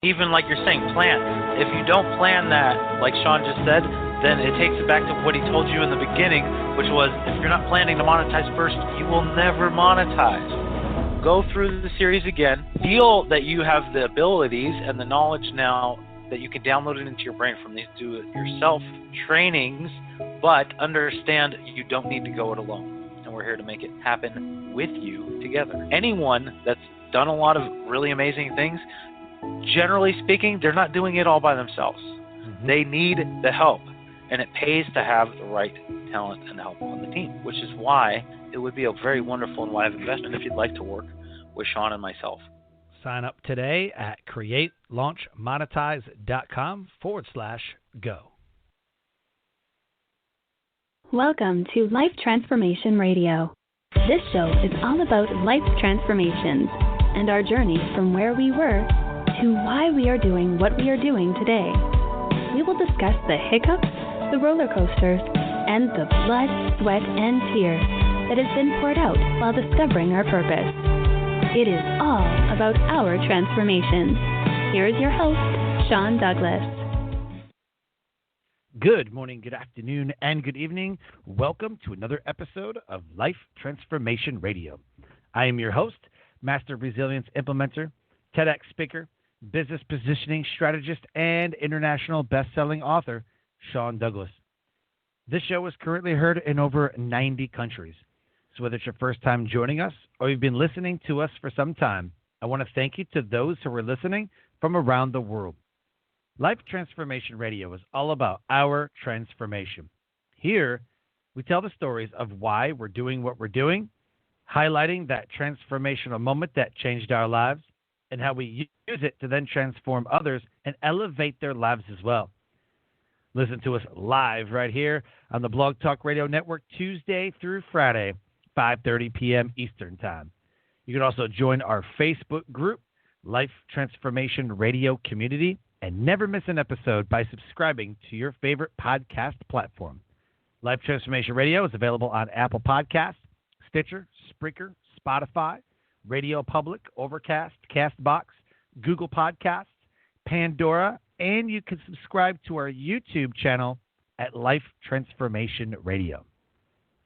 Even like you're saying, plan. If you don't plan that, like Shawn just said, then it takes it back to what he told you in the beginning, which was if you're not planning to monetize first, you will never monetize. Go through the series again. Feel that you have the abilities and the knowledge now that you can download it into your brain from these do-it-yourself trainings, but understand you don't need to go it alone. And we're here to make it happen with you together. Anyone that's done a lot of really amazing things, generally speaking, they're not doing it all by themselves. They need the help, and it pays to have the right talent and help on the team, which is why it would be a very wonderful and wise investment if you'd like to work with Shawn and myself. Sign up today at createlaunchmonetize.com/go. Welcome to Life Transformation Radio. This show is all about life transformations and our journey from where we were to why we are doing what we are doing today. We will discuss the hiccups, the roller coasters, and the blood, sweat, and tears that has been poured out while discovering our purpose. It is all about our transformations. Here is your host, Shawn Douglas. Good morning, good afternoon, and good evening. Welcome to another episode of Life Transformation Radio. I am your host, Master Resilience Implementer, TEDx speaker, business positioning strategist, and international best-selling author, Shawn Douglas. This show is currently heard in over 90 countries. So whether it's your first time joining us or you've been listening to us for some time, I want to thank you to those who are listening from around the world. Life Transformation Radio is all about our transformation. Here, we tell the stories of why we're doing what we're doing, highlighting that transformational moment that changed our lives, and how we use it to then transform others and elevate their lives as well. Listen to us live right here on the Blog Talk Radio Network Tuesday through Friday, 5:30 p.m. Eastern Time. You can also join our Facebook group, Life Transformation Radio Community, and never miss an episode by subscribing to your favorite podcast platform. Life Transformation Radio is available on Apple Podcasts, Stitcher, Spreaker, Spotify, Radio Public, Overcast, CastBox, Google Podcasts, Pandora, and you can subscribe to our YouTube channel at Life Transformation Radio.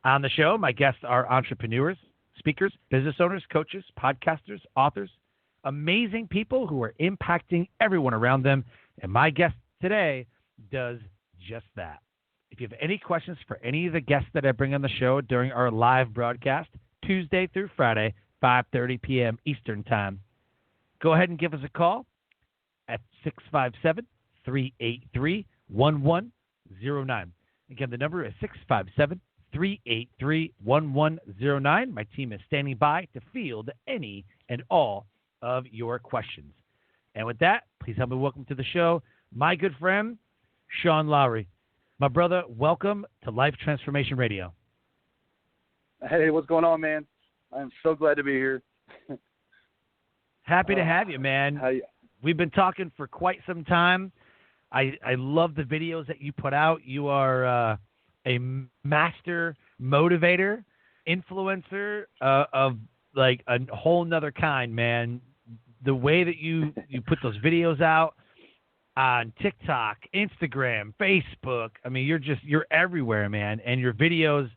On the show, my guests are entrepreneurs, speakers, business owners, coaches, podcasters, authors, amazing people who are impacting everyone around them, and my guest today does just that. If you have any questions for any of the guests that I bring on the show during our live broadcast, Tuesday through Friday, 5:30 p.m. Eastern Time, go ahead and give us a call at 657-383-1109. Again, the number is 657-383-1109. My team is standing by to field any and all of your questions. And with that, please help me welcome to the show my good friend, Shawn Laurie. My brother, welcome to Life Transformation Radio. Hey, what's going on, man? I'm so glad to be here. Happy to have you, man. We've been talking for quite some time. I love the videos that you put out. You are a master motivator, influencer of like a whole nother kind, man. The way that you put those videos out on TikTok, Instagram, Facebook, I mean, you're everywhere, man. And your videos,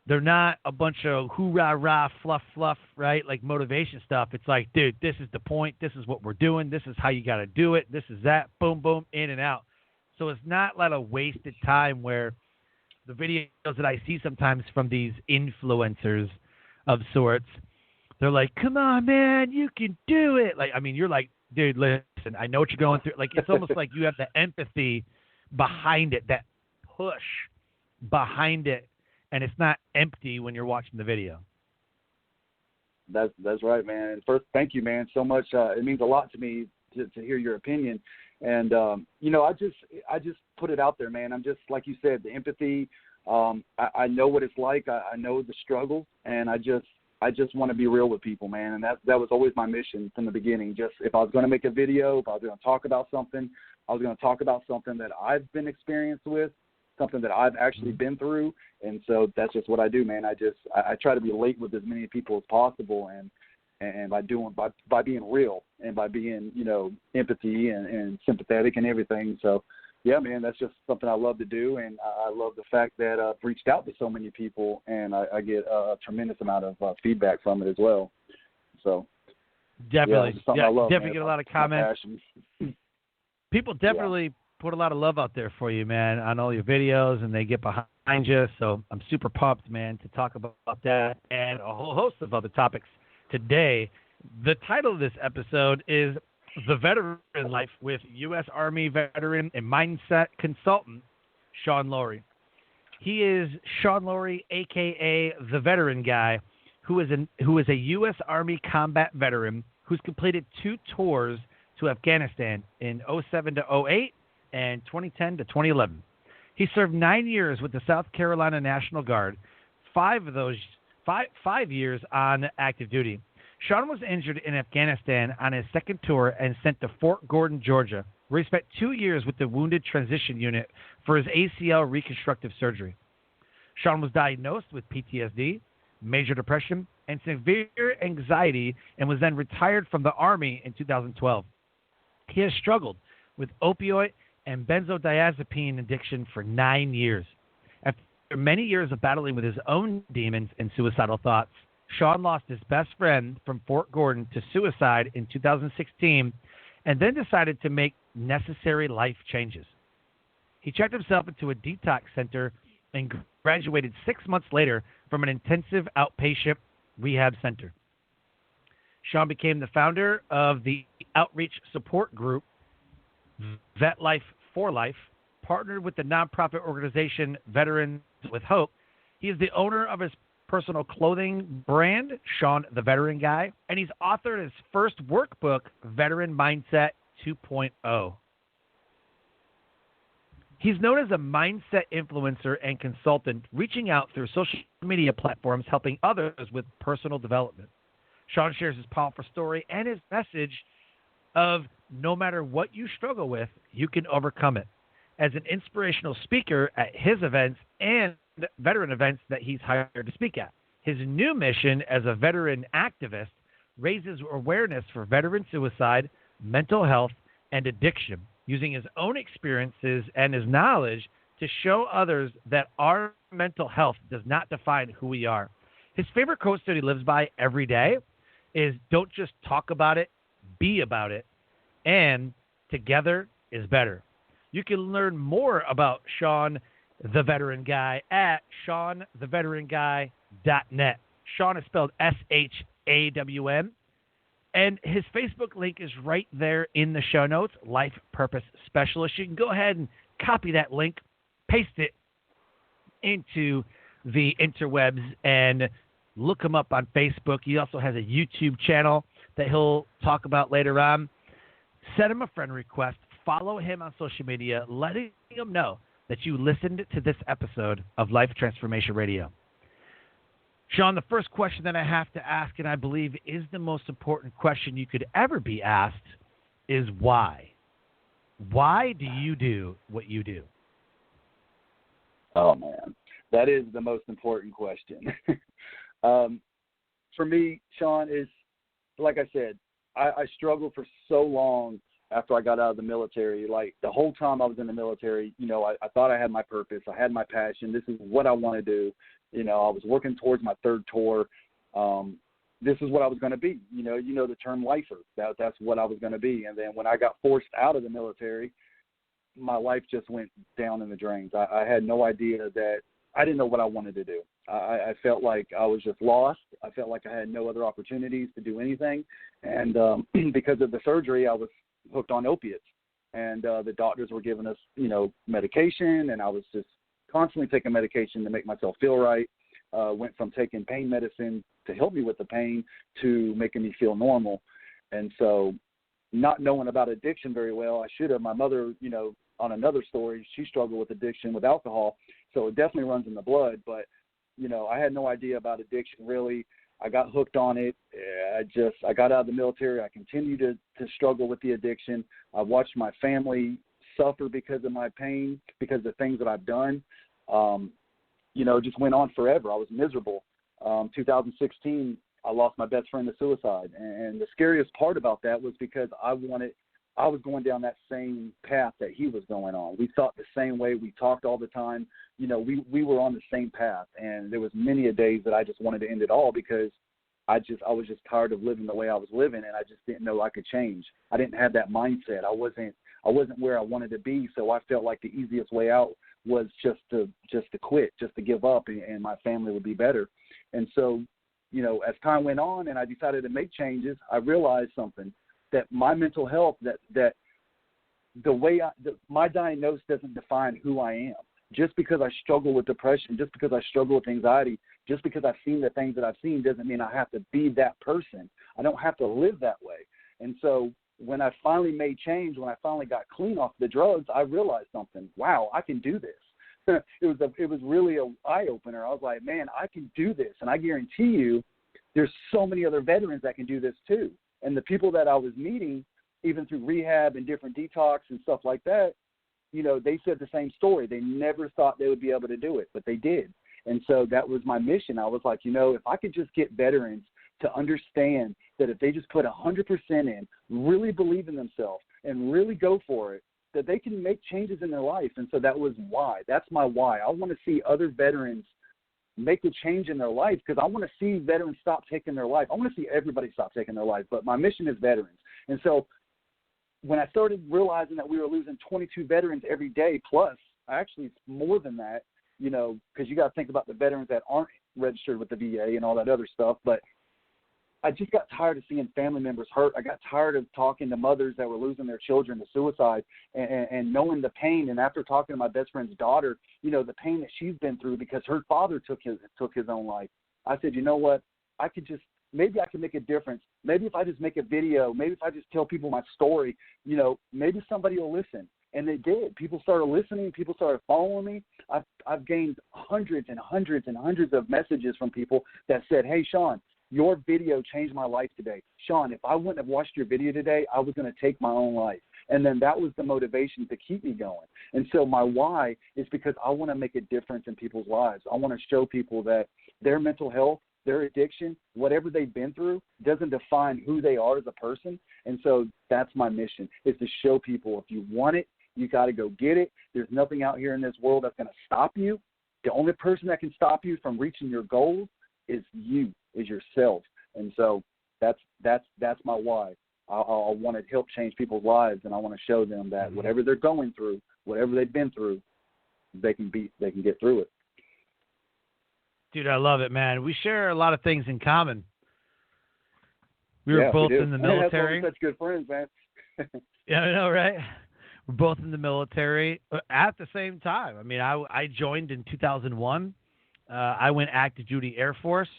they're not a bunch of hoorah-rah, fluff, right? Like motivation stuff. It's like, dude, this is the point. This is what we're doing. This is how you got to do it. This is that. Boom, boom, in and out. So it's not like a wasted time where the videos that I see sometimes from these influencers of sorts, they're like, come on, man, you can do it. Like, I mean, you're like, dude, listen, I know what you're going through. Like, it's almost like you have the empathy behind it, that push behind it. And it's not empty when you're watching the video. That's right, man. And first, thank you, man, so much. It means a lot to me to hear your opinion. And I just put it out there, man. I'm just, like you said, the empathy. I know what it's like. I know the struggle, and I just want to be real with people, man. And that was always my mission from the beginning. Just if I was going to make a video, if I was going to talk about something, I was going to talk about something that I've been experienced with, something that I've actually been through. And so that's just what I do, man. I try to be late with as many people as possible. And and by being real and by being, empathy and sympathetic and everything. So, yeah, man, that's just something I love to do, and I love the fact that I've reached out to so many people, and I get a tremendous amount of feedback from it as well. So, definitely, I love, definitely man. get a lot of comments. People definitely put a lot of love out there for you, man, on all your videos, and they get behind you. So I'm super pumped, man, to talk about that and a whole host of other topics today. The title of this episode is The Veteran Life with U.S. Army veteran and mindset consultant Shawn Laurie. He is Shawn Laurie, a.k.a. The Veteran Guy, who is a U.S. Army combat veteran who's completed 2 tours to Afghanistan in 2007 to 2008 and 2010 to 2011. He served 9 years with the South Carolina National Guard, 5 of those 5 years on active duty. Shawn was injured in Afghanistan on his 2nd tour and sent to Fort Gordon, Georgia, where he spent 2 years with the Wounded Transition Unit for his ACL reconstructive surgery. Shawn was diagnosed with PTSD, major depression, and severe anxiety, and was then retired from the Army in 2012. He has struggled with opioid and benzodiazepine addiction for 9 years. After many years of battling with his own demons and suicidal thoughts, Shawn lost his best friend from Fort Gordon to suicide in 2016 and then decided to make necessary life changes. He checked himself into a detox center and graduated 6 months later from an intensive outpatient rehab center. Shawn became the founder of the outreach support group Vet Life for Life, partnered with the nonprofit organization Veterans with Hope. He is the owner of his personal clothing brand, Shawn the Veteran Guy, and he's authored his first workbook, Veteran Mindset 2.0. He's known as a mindset influencer and consultant, reaching out through social media platforms, helping others with personal development. Shawn shares his powerful story and his message of no matter what you struggle with, you can overcome it. As an inspirational speaker at his events and veteran events that he's hired to speak at. His new mission as a veteran activist raises awareness for veteran suicide, mental health, and addiction, using his own experiences and his knowledge to show others that our mental health does not define who we are. His favorite quote that he lives by every day is, "Don't just talk about it, be about it, and together is better." You can learn more about Shawn the Veteran Guy at ShawnTheVeteranGuy.net. Shawn is spelled SHAWN. And his Facebook link is right there in the show notes, Life Purpose Specialist. You can go ahead and copy that link, paste it into the interwebs, and look him up on Facebook. He also has a YouTube channel that he'll talk about later on. Send him a friend request. Follow him on social media, letting him know that you listened to this episode of Life Transformation Radio. Shawn, the first question that I have to ask, and I believe is the most important question you could ever be asked, is why? Why do you do what you do? Oh, man, that is the most important question. For me, Shawn, is like I said, I struggled for so long after I got out of the military. Like the whole time I was in the military, I thought I had my purpose. I had my passion. This is what I want to do. I was working towards my 3rd tour. This is what I was going to be. The term lifer. That's what I was going to be. And then when I got forced out of the military, my life just went down in the drains. I had no idea that I didn't know what I wanted to do. I felt like I was just lost. I felt like I had no other opportunities to do anything. And because of the surgery, I was hooked on opiates. And the doctors were giving us, medication, and I was just constantly taking medication to make myself feel right. Went from taking pain medicine to help me with the pain to making me feel normal. And so not knowing about addiction very well, I should have. My mother, on another story, she struggled with addiction with alcohol. So it definitely runs in the blood. But, I had no idea about addiction really. I got hooked on it. I got out of the military. I continued to struggle with the addiction. I watched my family suffer because of my pain, because of the things that I've done. Just went on forever. I was miserable. 2016, I lost my best friend to suicide. And the scariest part about that was because I was going down that same path that he was going on. We thought the same way. We talked all the time. You know, we were on the same path. And there was many a days that I just wanted to end it all because I was just tired of living the way I was living, and I just didn't know I could change. I didn't have that mindset. I wasn't where I wanted to be, so I felt like the easiest way out was just to quit, just to give up, and my family would be better. And so, you know, as time went on and I decided to make changes, I realized something, that my mental health, that my diagnosis doesn't define who I am. Just because I struggle with depression, just because I struggle with anxiety, just because I've seen the things that I've seen doesn't mean I have to be that person. I don't have to live that way. And so when I finally made change, when I finally got clean off the drugs, I realized something. Wow, I can do this. It was really an eye-opener. I was like, man, I can do this. And I guarantee you there's so many other veterans that can do this too. And the people that I was meeting, even through rehab and different detox and stuff like that, you know, they said the same story. They never thought they would be able to do it, but they did. And so that was my mission. I was like, you know, if I could just get veterans to understand that if they just put 100% in, really believe in themselves, and really go for it, that they can make changes in their life. And so that was why. That's my why. I want to see other veterans make a change in their life because I want to see veterans stop taking their life. I want to see everybody stop taking their life, but my mission is veterans. And so when I started realizing that we were losing 22 veterans every day, plus actually it's more than that, you know, because you got to think about the veterans that aren't registered with the VA and all that other stuff. But I just got tired of seeing family members hurt. I got tired of talking to mothers that were losing their children to suicide and knowing the pain. And after talking to my best friend's daughter, you know, the pain that she's been through because her father took his own life. I said, you know what, maybe I can make a difference. Maybe if I just make a video, maybe if I just tell people my story, you know, maybe somebody will listen. And they did. People started listening. People started following me. I've gained hundreds and hundreds and hundreds of messages from people that said, hey, Shawn, your video changed my life today. Shawn, if I wouldn't have watched your video today, I was going to take my own life. And then that was the motivation to keep me going. And so my why is because I want to make a difference in people's lives. I want to show people that their mental health, their addiction, whatever they've been through doesn't define who they are as a person. And so that's my mission, is to show people if you want it, you got to go get it. There's nothing out here in this world that's going to stop you. The only person that can stop you from reaching your goals is you, is yourself. And so that's my why. I want to help change people's lives, and I want to show them that whatever they're going through, whatever they've been through, they can get through it. Dude, I love it, man. We share a lot of things in common. We were both in the military. That's why we're such good friends, man. Yeah, I know, right? We're both in the military at the same time. I mean, I joined in 2001. I went active duty Air Force,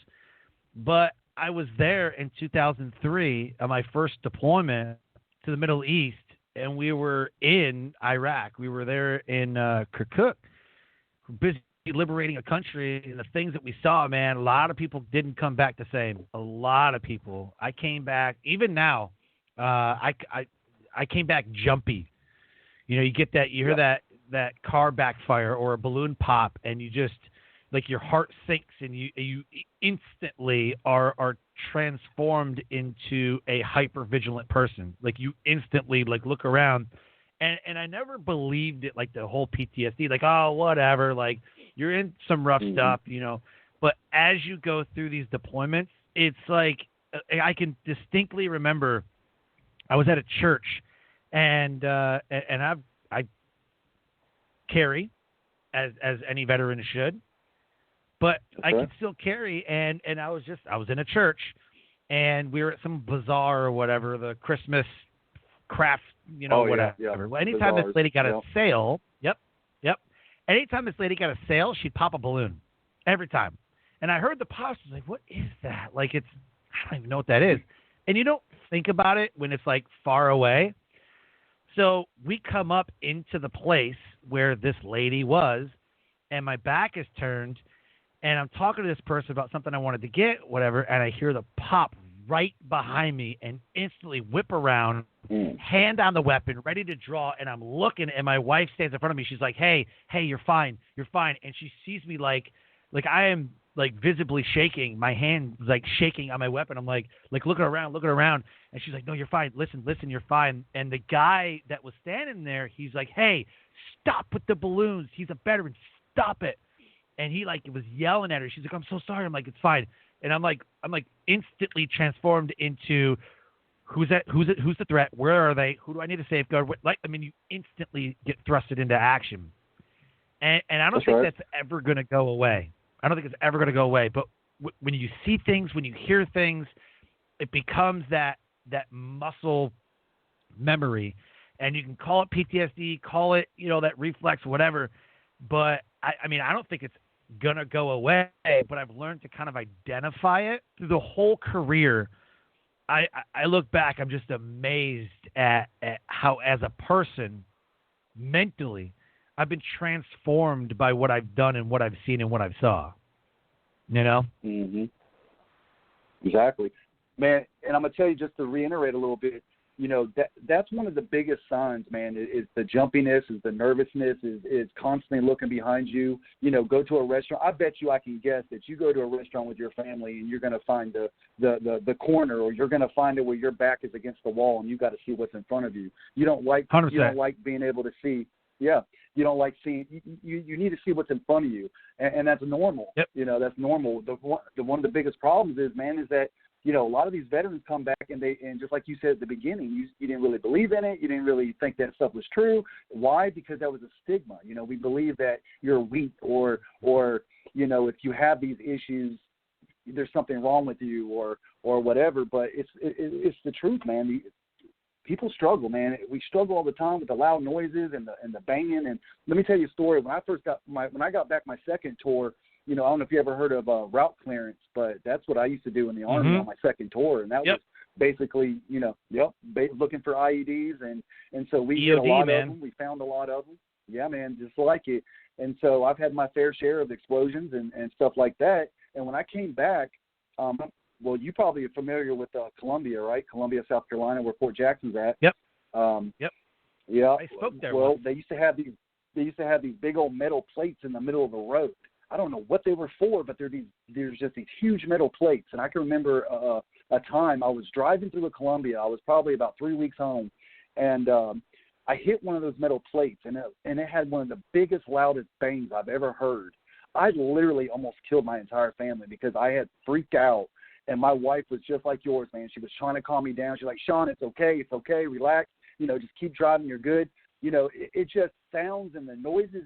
but I was there in 2003 on my first deployment to the Middle East, and we were in Iraq. We were there in Kirkuk, busy liberating a country, and the things that we saw, man, a lot of people didn't come back the same. A lot of people. I came back, even now, I came back jumpy. You know, you get that, you hear that car backfire or a balloon pop, and you just, like, your heart sinks, and you instantly are transformed into a hyper-vigilant person. Like, you instantly, like, look around, and I never believed it, like, the whole PTSD, like, oh, whatever, like, you're in some rough stuff, you know. But as you go through these deployments, it's like, I can distinctly remember I was at a church, and I carry, as any veteran should, but I could still carry, and I was in a church, and we were at some bazaar or whatever, the Christmas craft, you know, whatever. Yeah. Well, anytime Bazaars, this lady got a sale, anytime this lady got a sale, she'd pop a balloon every time. And I heard the pop, I was like, what is that? Like, I don't even know what that is. And you don't think about it when it's, like, far away. So we come up into the place where this lady was, and my back is turned, and I'm talking to this person about something I wanted to get, whatever, and I hear the pop right behind me and instantly whip around, hand on the weapon, ready to draw, and I'm looking, and my wife stands in front of me. She's like, hey, you're fine. And she sees me like I am like visibly shaking. My hand was like shaking on my weapon. I'm like looking around. And she's like, no, you're fine. Listen, you're fine. And the guy that was standing there, he's like, hey, stop with the balloons. He's a veteran. Stop it. And he like was yelling at her. She's like, I'm so sorry. I'm like, it's fine. And I'm like instantly transformed into who's the threat? Where are they? Who do I need to safeguard? You instantly get thrusted into action. And I don't think that's ever going to go away. I don't think it's ever going to go away. But when you see things, when you hear things, it becomes that muscle memory. And you can call it PTSD, call it, that reflex, whatever. But, I don't think it's going to go away. But I've learned to kind of identify it through the whole career. I look back, I'm just amazed at how, as a person, mentally, I've been transformed by what I've done and what I've seen and what I've saw. Mm-hmm. Exactly. Man, and I'm going to tell you, just to reiterate a little bit, that's one of the biggest signs, man, is the jumpiness, is the nervousness, is constantly looking behind you. Go to a restaurant. I bet you I can guess that you go to a restaurant with your family and you're going to find the corner, or you're going to find it where your back is against the wall and you got to see what's in front of you. You don't like 100%. You don't like being able to see. Yeah, you don't like seeing. You need to see what's in front of you, and that's normal. Yep. That's normal. One of the biggest problems is that a lot of these veterans come back and just like you said at the beginning, you didn't really believe in it. You didn't really think that stuff was true. Why? Because that was a stigma. We believe that you're weak or if you have these issues, there's something wrong with you or whatever. But it's the truth, man. People struggle, man. We struggle all the time with the loud noises and the banging. And let me tell you a story. When I got back my second tour, I don't know if you ever heard of route clearance, but that's what I used to do in the Army on my second tour, and that was basically, looking for IEDs, and so we did a lot of them. We found a lot of them. Yeah, man, just like it. And so I've had my fair share of explosions and stuff like that. And when I came back, well, you probably are familiar with Columbia, right? Columbia, South Carolina, where Fort Jackson's at. Yep. Yeah. I spoke there. Well, they used to have these big old metal plates in the middle of the road. I don't know what they were for, but there's just these huge metal plates. And I can remember a time I was driving through Columbia. I was probably about 3 weeks home, and I hit one of those metal plates, and it had one of the biggest, loudest bangs I've ever heard. I literally almost killed my entire family because I had freaked out. And my wife was just like yours, man. She was trying to calm me down. She's like, Shawn, it's okay, relax. Just keep driving, you're good. It just sounds and the noises,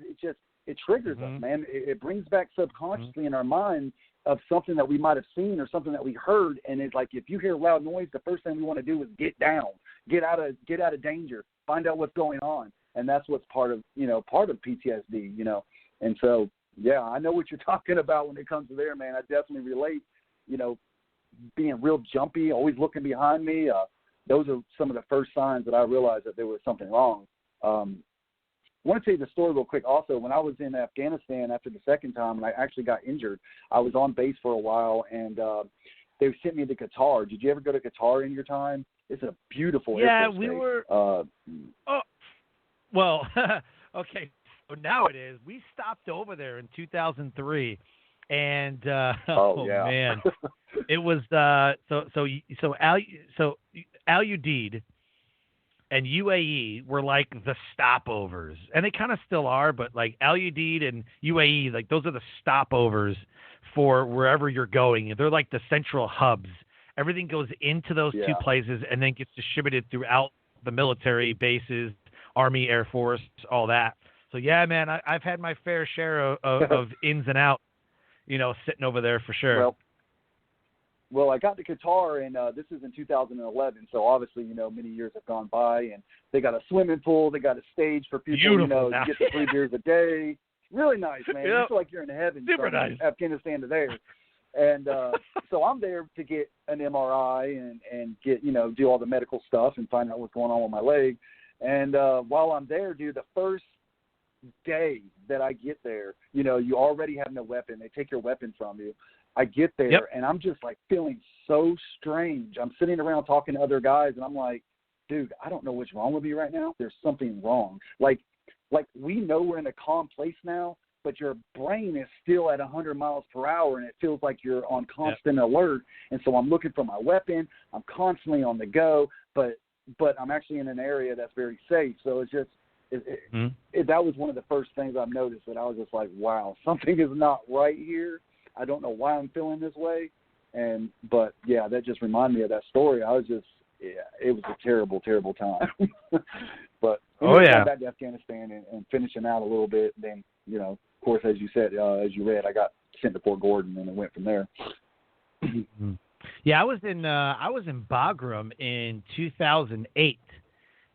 it triggers us, man. It brings back subconsciously in our mind of something that we might have seen or something that we heard. And it's like, if you hear loud noise, the first thing we want to do is get down, get out of danger, find out what's going on. And that's what's part of PTSD, And so, yeah, I know what you're talking about when it comes to there, man. I definitely relate, being real jumpy, always looking behind me. Those are some of the first signs that I realized that there was something wrong. I want to tell you the story real quick. Also, when I was in Afghanistan after the second time, and I actually got injured, I was on base for a while, and they sent me to Qatar. Did you ever go to Qatar in your time? It's a beautiful Air Force we base. were. Well, okay. So now it is. We stopped over there in 2003, and man, it was so Al Udeid and UAE were like the stopovers, and they kind of still are, but like Al Udeid and UAE, like those are the stopovers for wherever you're going. They're like the central hubs. Everything goes into those two places and then gets distributed throughout the military bases, Army, Air Force, all that. So yeah, man, I've had my fair share of ins and outs, sitting over there for sure. Well, I got to Qatar, and this is in 2011, so obviously, many years have gone by, and they got a swimming pool, they got a stage for people, Beautiful. You get the 3 beers a day. Really nice, man. You feel like you're in heaven Super from nice. Afghanistan to there. And so I'm there to get an MRI and get, do all the medical stuff and find out what's going on with my leg. And while I'm there, dude, the first day that I get there, you already have no weapon. They take your weapon from you. I get there, and I'm just, like, feeling so strange. I'm sitting around talking to other guys, and I'm like, dude, I don't know what's wrong with me right now. There's something wrong. Like we know we're in a calm place now, but your brain is still at 100 miles per hour, and it feels like you're on constant alert. And so I'm looking for my weapon. I'm constantly on the go, but I'm actually in an area that's very safe. So it's just that was one of the first things I've noticed, that I was just like, wow, something is not right here. I don't know why I'm feeling this way. But yeah, that just reminded me of that story. I was just, it was a terrible, terrible time. But going back to Afghanistan and finishing out a little bit, then, you know, of course, as you said, as you read, I got sent to Fort Gordon, and it went from there. Yeah, I was in Bagram in 2008,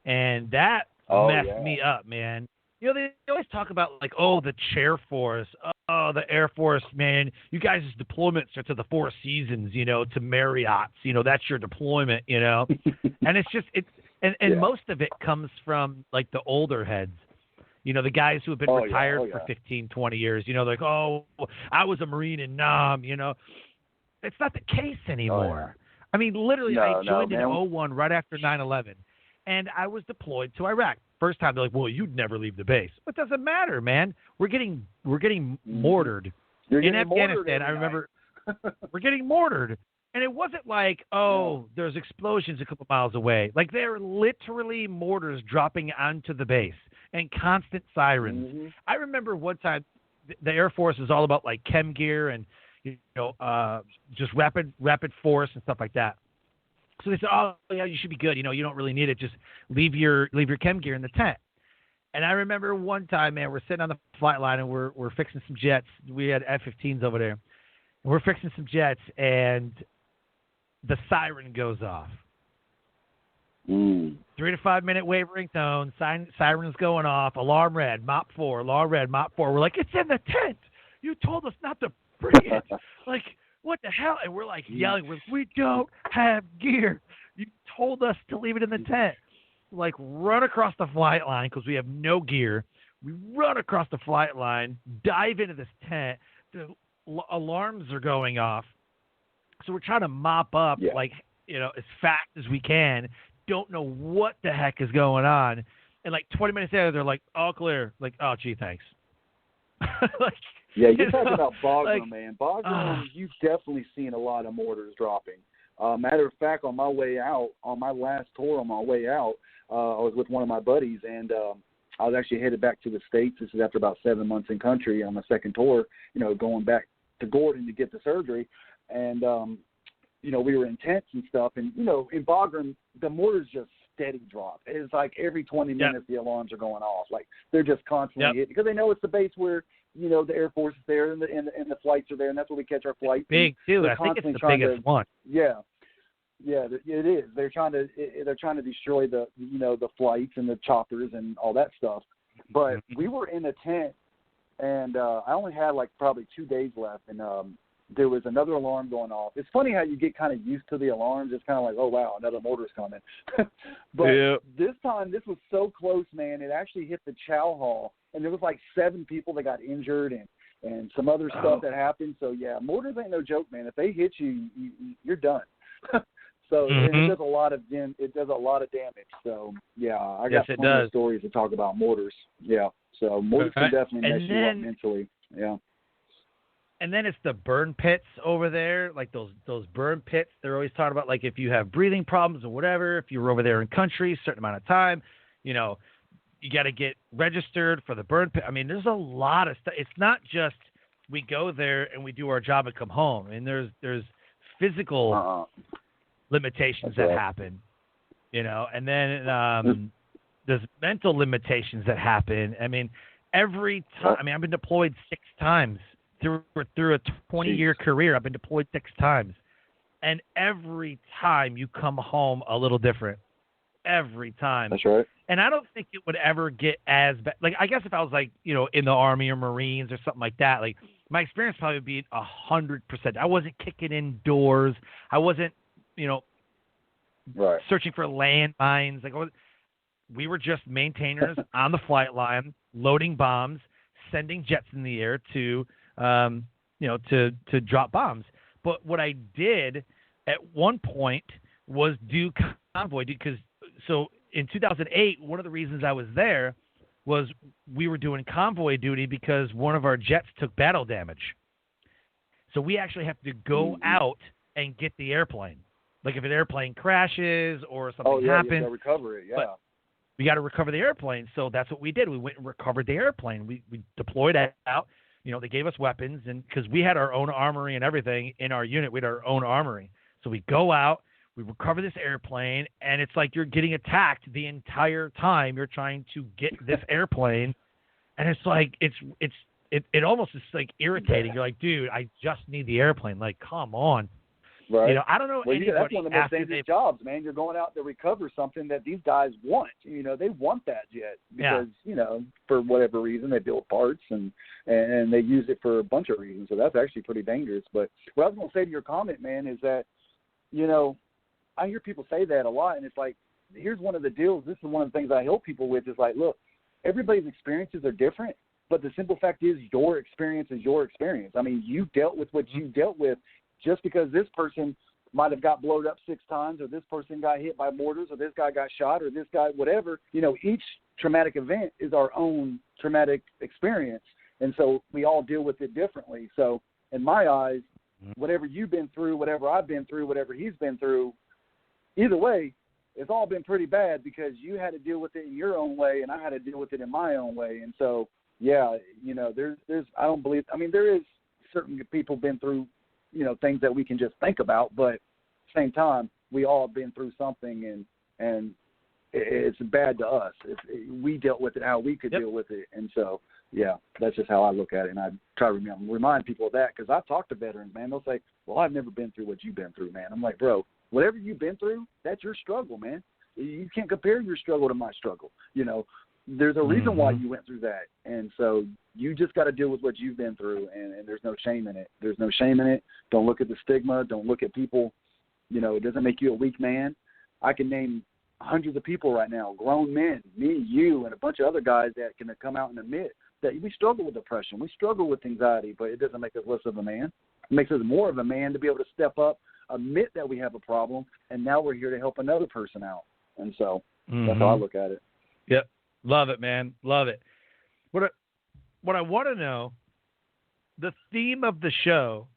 and that messed me up, man. You know, they always talk about, like, the Chair Force, the Air Force, man. You guys' deployments are to the Four Seasons, you know, to Marriott's. You know, that's your deployment, you know. And it's just most of it comes from, like, the older heads. You know, the guys who have been retired for 15, 20 years. You know, like, I was a Marine in Nam, you know. It's not the case anymore. I mean, literally, I joined in 2001 right after 9/11, and I was deployed to Iraq. First time, they're like, well, you'd never leave the base. It doesn't matter, man. We're getting mortared. In Afghanistan, I remember we're getting mortared. And it wasn't like, there's explosions a couple miles away. Like, they're literally mortars dropping onto the base and constant sirens. Mm-hmm. I remember one time the Air Force is all about, like, chem gear and, you know, just rapid force and stuff like that. So they said, you should be good. You know, you don't really need it. Just leave your chem gear in the tent. And I remember one time, man, we're sitting on the flight line and we're fixing some jets. We had F-15s over there. And we're fixing some jets, and the siren goes off. 3 to 5 minute wavering tone, sirens going off, alarm red, mop 4, alarm red, mop 4. We're like, it's in the tent. You told us not to bring it. Like, what the hell? And we're like yelling, we don't have gear. You told us to leave it in the tent. Like, run across the flight line because we have no gear. We run across the flight line, dive into this tent. The alarms are going off. So we're trying to mop up, like, you know, as fast as we can. Don't know what the heck is going on. And, like, 20 minutes later, they're like, all clear. Like, oh, gee, thanks. Like, yeah, you're talking about Bagram, man. Bagram, you've definitely seen a lot of mortars dropping. Matter of fact, on my way out, on my last tour on my way out, I was with one of my buddies, and I was actually headed back to the States. This is after about 7 months in country on my second tour, you know, going back to Gordon to get the surgery. And, you know, we were in tents and stuff. And, you know, in Bagram, the mortars just steady drop. It's like every 20 minutes the alarms are going off. Like, they're just constantly hitting because they know it's the base where, you know, the Air Force is there and the flights are there, and that's where we catch our flights. Big, too. I think it's the biggest one. Yeah, it is. They're trying to destroy the, you know, the flights and the choppers and all that stuff. But we were in a tent, and I only had like probably 2 days left, and there was another alarm going off. It's funny how you get kind of used to the alarms. It's kind of like, oh, wow, another mortar's coming. But this time, this was so close, man. It actually hit the chow hall, and there was like 7 people that got injured and some other stuff that happened. So, yeah, mortars ain't no joke, man. If they hit you, you're done. So it does a lot of damage. So, yeah, I got plenty of stories to talk about mortars. Yeah, so mortars can definitely mess you up mentally. Yeah. And then it's the burn pits over there, like those burn pits. They're always talking about, like, if you have breathing problems or whatever, if you're over there in country a certain amount of time, you know, you got to get registered for the burn pit. I mean, there's a lot of stuff. It's not just we go there and we do our job and come home. And there's physical limitations that happen, you know, and then there's mental limitations that happen. I mean, every time. I mean, I've been deployed 6 times. Through a 20-year career, I've been deployed 6 times. And every time you come home a little different. Every time. That's right. And I don't think it would ever get as bad. Like, I guess if I was, like, you know, in the Army or Marines or something like that, like, my experience probably would be 100%. I wasn't kicking in doors. I wasn't, you know, searching for landmines. Like, we were just maintainers on the flight line, loading bombs, sending jets in the air to you know, to drop bombs. But what I did at one point was do convoy, because so in 2008, one of the reasons I was there was we were doing convoy duty because one of our jets took battle damage. So we actually have to go out and get the airplane. Like if an airplane crashes or something happens. You got to recover it, But we got to recover the airplane. So that's what we did. We went and recovered the airplane. We deployed out. You know, they gave us weapons, and because we had our own armory and everything in our unit, we had our own armory. So we go out, we recover this airplane, and it's like you're getting attacked the entire time you're trying to get this airplane, and it's like it almost is like irritating. You're like, dude, I just need the airplane. Like, come on. Right. You know, I don't know anybody that's one of the most after dangerous jobs, man. You're going out to recover something that these guys want. You know, they want that jet because, you know, for whatever reason, they build parts and they use it for a bunch of reasons. So that's actually pretty dangerous. But what I was going to say to your comment, man, is that, you know, I hear people say that a lot, and it's like, here's one of the deals. This is one of the things I help people with is like, look, everybody's experiences are different, but the simple fact is your experience is your experience. I mean, you dealt with what you dealt with. Just because this person might have got blowed up 6 times, or this person got hit by mortars, or this guy got shot, or this guy, whatever, you know, each traumatic event is our own traumatic experience. And so we all deal with it differently. So in my eyes, whatever you've been through, whatever I've been through, whatever he's been through, either way, it's all been pretty bad because you had to deal with it in your own way and I had to deal with it in my own way. And so, yeah, you know, there's I don't believe, I mean, there is certain people been through, you know, things that we can just think about, but at the same time, we all have been through something, and it's bad to us. We dealt with it how we could deal with it, and so, yeah, that's just how I look at it, and I try to remind people of that, because I've talked to veterans, man. They'll say, well, I've never been through what you've been through, man. I'm like, bro, whatever you've been through, that's your struggle, man. You can't compare your struggle to my struggle, you know. There's a reason why you went through that, and so you just got to deal with what you've been through, and there's no shame in it. There's no shame in it. Don't look at the stigma. Don't look at people. You know, it doesn't make you a weak man. I can name hundreds of people right now, grown men, me, you, and a bunch of other guys that can come out and admit that we struggle with depression. We struggle with anxiety, but it doesn't make us less of a man. It makes us more of a man to be able to step up, admit that we have a problem, and now we're here to help another person out. And so that's how I look at it. Yep. Love it, man. Love it. What I want to know, the theme of the show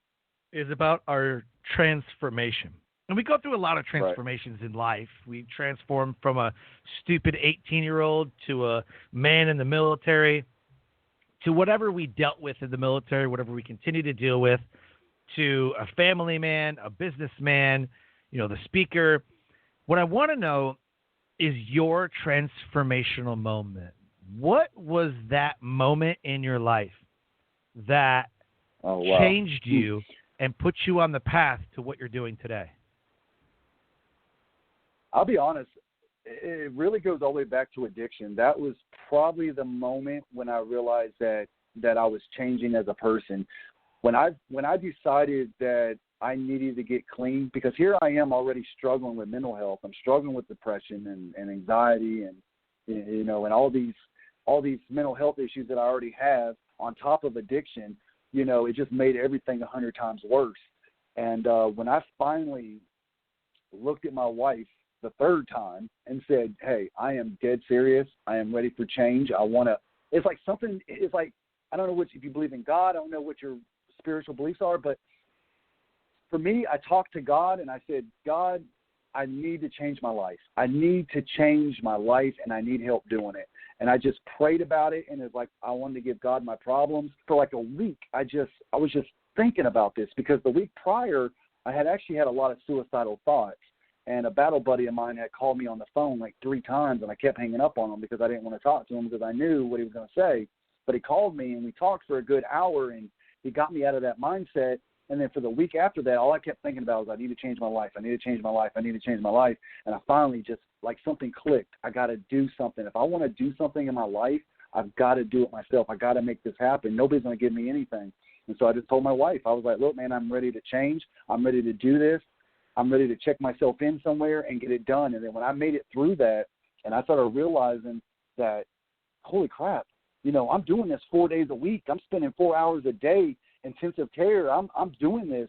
is about our transformation. And we go through a lot of transformations in life. We transform from a stupid 18-year-old to a man in the military, to whatever we dealt with in the military, whatever we continue to deal with, to a family man, a businessman, you know, the speaker. What I want to know is your transformational moment. What was that moment in your life that changed you and put you on the path to what you're doing today? I'll be honest, it really goes all the way back to addiction. That was probably the moment when I realized that I was changing as a person. When I decided that I needed to get clean, because here I am already struggling with mental health. I'm struggling with depression and anxiety and, you know, and all these mental health issues that I already have on top of addiction. You know, it just made everything 100 times worse. And when I finally looked at my wife the third time and said, hey, I am dead serious. I am ready for change. I want to – it's like something – it's like, I don't know if you believe in God. I don't know what your spiritual beliefs are, but for me, I talked to God and I said, God, I need to change my life. I need to change my life and I need help doing it. And I just prayed about it, and it's like I wanted to give God my problems. For like a week, I was just thinking about this, because the week prior, I had actually had a lot of suicidal thoughts. And a battle buddy of mine had called me on the phone like 3 times, and I kept hanging up on him because I didn't want to talk to him because I knew what he was going to say. But he called me, and we talked for a good hour, and he got me out of that mindset. And then for the week after that, all I kept thinking about was I need to change my life. I need to change my life. I need to change my life. And I finally just, like, something clicked. I got to do something. If I want to do something in my life, I've got to do it myself. I got to make this happen. Nobody's going to give me anything. And so I just told my wife, I was like, look, man, I'm ready to change. I'm ready to do this. I'm ready to check myself in somewhere and get it done. And then when I made it through that, and I started realizing that, holy crap, you know, I'm doing this 4 days a week. I'm spending 4 hours a day intensive care. I'm doing this.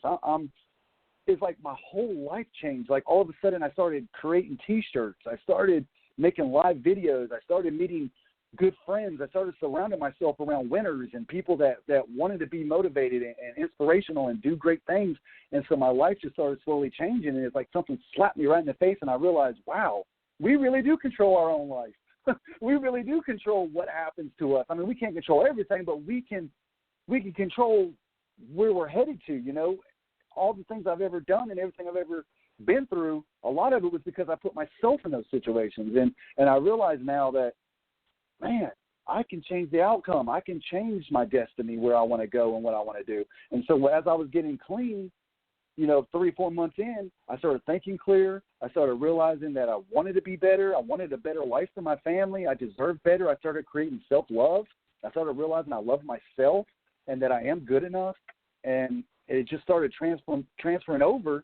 It's like my whole life changed. Like all of a sudden I started creating T-shirts. I started making live videos. I started meeting good friends. I started surrounding myself around winners and people that wanted to be motivated and inspirational and do great things. And so my life just started slowly changing, and it's like something slapped me right in the face, and I realized, wow, we really do control our own life. We really do control what happens to us. I mean, we can't control everything, but we can control where we're headed to, you know. All the things I've ever done and everything I've ever been through, a lot of it was because I put myself in those situations. And I realize now that, man, I can change the outcome. I can change my destiny, where I want to go and what I want to do. And so as I was getting clean, you know, 3-4 months in, I started thinking clear. I started realizing that I wanted to be better. I wanted a better life for my family. I deserved better. I started creating self-love. I started realizing I love myself and that I am good enough. And it just started transferring over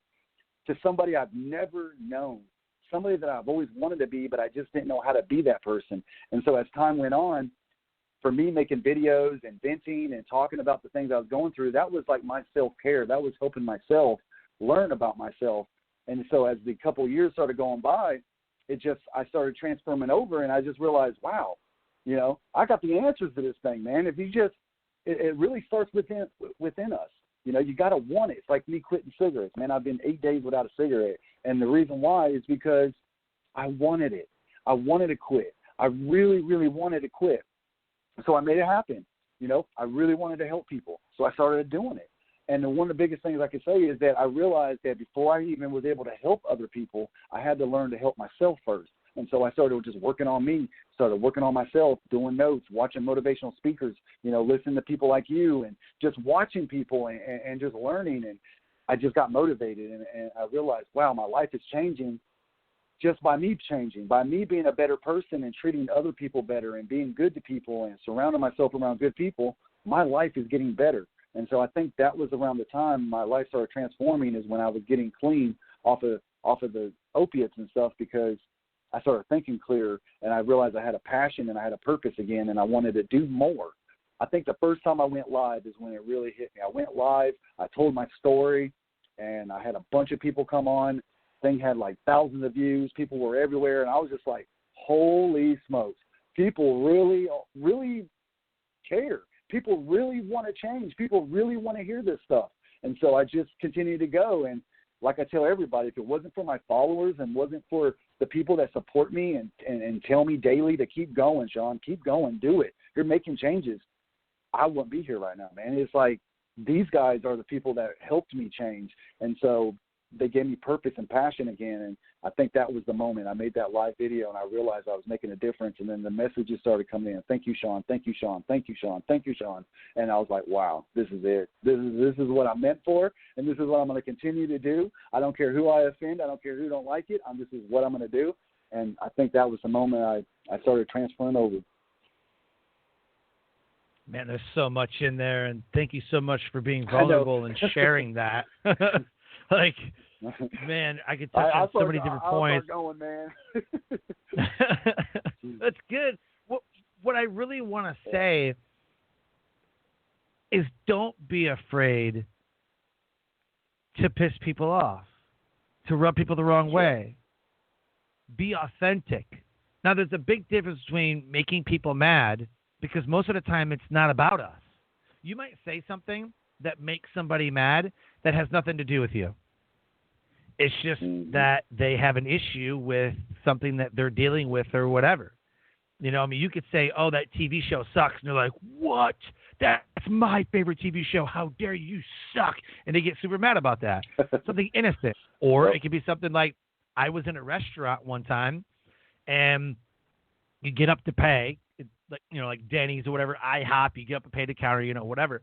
to somebody I've never known, somebody that I've always wanted to be, but I just didn't know how to be that person. And so as time went on, for me, making videos and venting and talking about the things I was going through, that was like my self-care. That was helping myself learn about myself. And so as the couple of years started going by, I started transforming over, and I just realized, wow, you know, I got the answers to this thing, man. If you just, it really starts within us. You know, you got to want it. It's like me quitting cigarettes, man. I've been 8 days without a cigarette. And the reason why is because I wanted it. I wanted to quit. I really, really wanted to quit. So I made it happen. You know, I really wanted to help people. So I started doing it. And one of the biggest things I can say is that I realized that before I even was able to help other people, I had to learn to help myself first. And so I started just working on me, started working on myself, doing notes, watching motivational speakers, you know, listening to people like you, and just watching people and just learning. And I just got motivated, and I realized, wow, my life is changing just by me changing, by me being a better person and treating other people better and being good to people and surrounding myself around good people. My life is getting better. And so I think that was around the time my life started transforming, is when I was getting clean off of the opiates and stuff, because I started thinking clearer, and I realized I had a passion and I had a purpose again, and I wanted to do more. I think the first time I went live is when it really hit me. I went live, I told my story, and I had a bunch of people come on. Thing had like thousands of views. People were everywhere, and I was just like, holy smokes. People really, really care. People really want to change. People really want to hear this stuff. And so I just continued to go. And like I tell everybody, if it wasn't for my followers and wasn't for the people that support me and tell me daily to keep going, Shawn, keep going, do it, you're making changes, I wouldn't be here right now, man. It's like these guys are the people that helped me change. And so they gave me purpose and passion again. And I think that was the moment I made that live video, and I realized I was making a difference. And then the messages started coming in. Thank you, Shawn. Thank you, Shawn. Thank you, Shawn. Thank you, Shawn. And I was like, wow, this is it. This is what I'm meant for, and this is what I'm going to continue to do. I don't care who I offend. I don't care who don't like it. This is what I'm going to do. And I think that was the moment I started transferring over. Man, there's so much in there, and thank you so much for being vulnerable and sharing that. Like, man, I could touch on so many different points. I'll start going, man. That's good. What I really want to say is, don't be afraid to piss people off, to rub people the wrong way. Be authentic. Now, there's a big difference between making people mad, because most of the time it's not about us. You might say something that makes somebody mad that has nothing to do with you. It's just that they have an issue with something that they're dealing with or whatever. You know, I mean, you could say, oh, that TV show sucks. And they're like, what? That's my favorite TV show. How dare you suck? And they get super mad about that. Something innocent. Or it could be something like, I was in a restaurant one time, and you get up to pay, like Denny's or whatever, IHOP, you get up and pay the counter, whatever.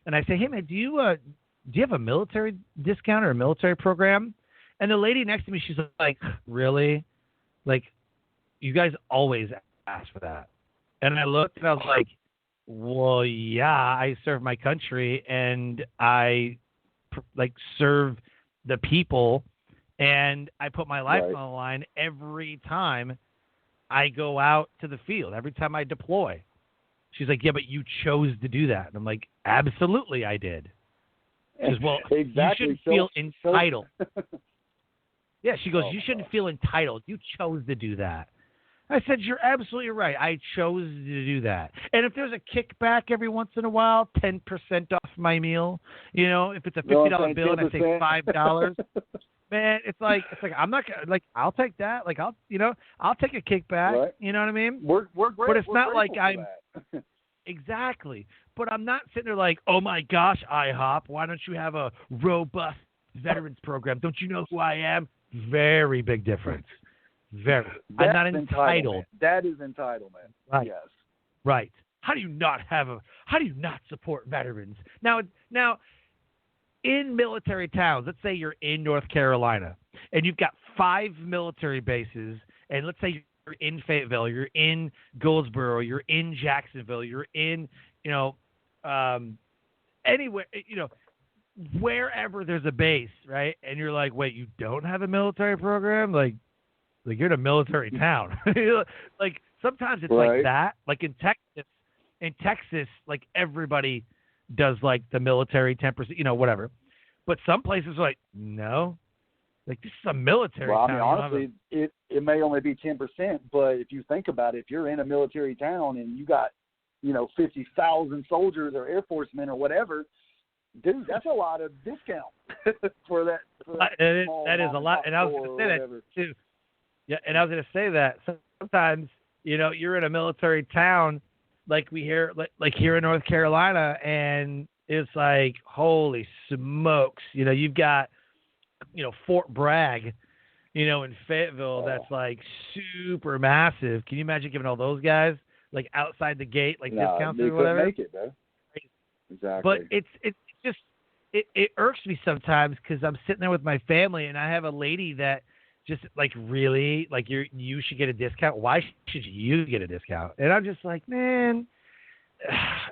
And I say, hey, man, do you have a military discount or a military program? And the lady next to me, she's like, really? Like, you guys always ask for that. And I looked, and I was like, well, yeah, I serve my country, and I, serve the people, and I put my life on the line every time I go out to the field, every time I deploy. She's like, yeah, but you chose to do that. And I'm like, absolutely I did. She goes, well, exactly. You shouldn't feel entitled. Yeah, she goes, you shouldn't feel entitled. You chose to do that. I said, you're absolutely right. I chose to do that. And if there's a kickback every once in a while, 10% off my meal, if it's a $50 bill and I say $5, man, it's like I'm not gonna, like, I'll take that. Like, I'll take a kickback. Right. You know what I mean? We're great. But it's we're not like grateful I'm exactly. But I'm not sitting there like, oh my gosh, IHOP, why don't you have a robust veterans program? Don't you know who I am? Very big difference. Very. I'm not entitled. That is entitlement. Right. Yes. Right. How do you not support veterans? Now, in military towns, let's say you're in North Carolina and you've got 5 military bases, and let's say you're in Fayetteville, you're in Goldsboro, you're in Jacksonville, you're in, anywhere, wherever there's a base, right? And you're like, wait, you don't have a military program? Like you're in a military town. Like sometimes it's right. like that. Like in Texas, like everybody does like the military 10%, whatever. But some places are like, no, like this is a military town. Well, I mean, honestly, it may only be 10%, but if you think about it, if you're in a military town and you got, 50,000 soldiers or Air Force men or whatever, dude, that's a lot of discount for that. That is a lot, and I was going to say that too. Yeah, and I was going to say that sometimes, you're in a military town, like we hear, like here in North Carolina, and it's like, holy smokes, you've got, Fort Bragg, in Fayetteville, that's like super massive. Can you imagine giving all those guys like outside the gate, like discounts or whatever? Couldn't make it, though. Exactly. But it's just it irks me sometimes because I'm sitting there with my family and I have a lady that just like really like you should get a discount. Why should you get a discount? And I'm just like, man,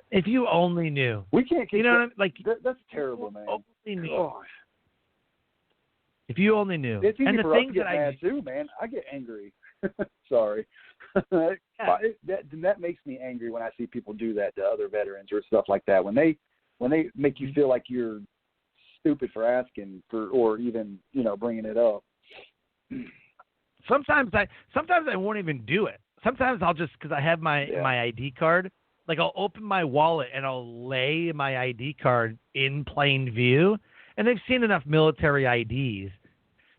if you only knew. We can't. What I mean? Like that's terrible, man. If you only knew. It's easy and the for us things to get that mad too, man. I get angry. Sorry. That makes me angry when I see people do that to other veterans or stuff like that. When they make you feel like you're stupid for asking for, or even bringing it up. Sometimes I won't even do it. Sometimes I'll just, because I have my ID card, like I'll open my wallet and I'll lay my ID card in plain view, and they've seen enough military IDs,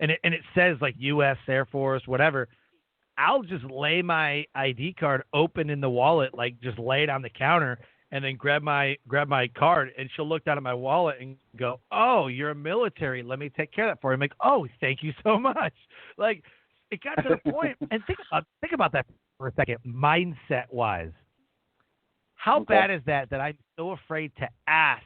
and it says like U.S. Air Force, whatever. I'll just lay my ID card open in the wallet, like just lay it on the counter, and then grab my card, and she'll look down at my wallet and go, "Oh, you're a military. Let me take care of that for you." I'm like, "Oh, thank you so much." Like, it got to the point, and think about that for a second, mindset wise. How bad is that I'm so afraid to ask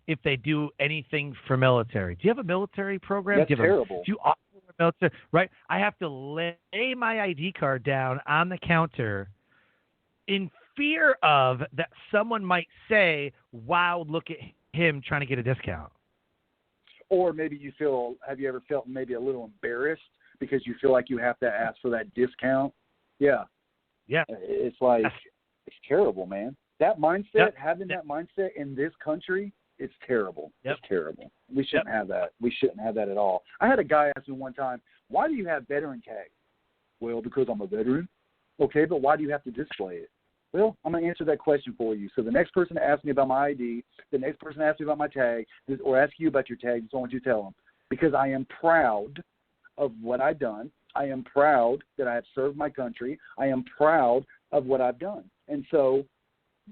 if they do anything for military? Do you have a military program? That's terrible. Do you offer a military? Right? I have to lay my ID card down on the counter in fear of that someone might say, "Wow, look at him trying to get a discount." Or maybe have you ever felt maybe a little embarrassed because you feel like you have to ask for that discount? Yeah. Yeah. It's like, it's terrible, man. That mindset, having that mindset in this country, it's terrible. Yep. It's terrible. We shouldn't have that. We shouldn't have that at all. I had a guy ask me one time, "Why do you have veteran tags?" "Well, because I'm a veteran." "Okay, but why do you have to display it?" "Well, I'm going to answer that question for you. So the next person to ask me about my ID, the next person to ask me about my tag, or ask you about your tag, is what you tell them. Because I am proud of what I've done. I am proud that I have served my country. I am proud of what I've done. And so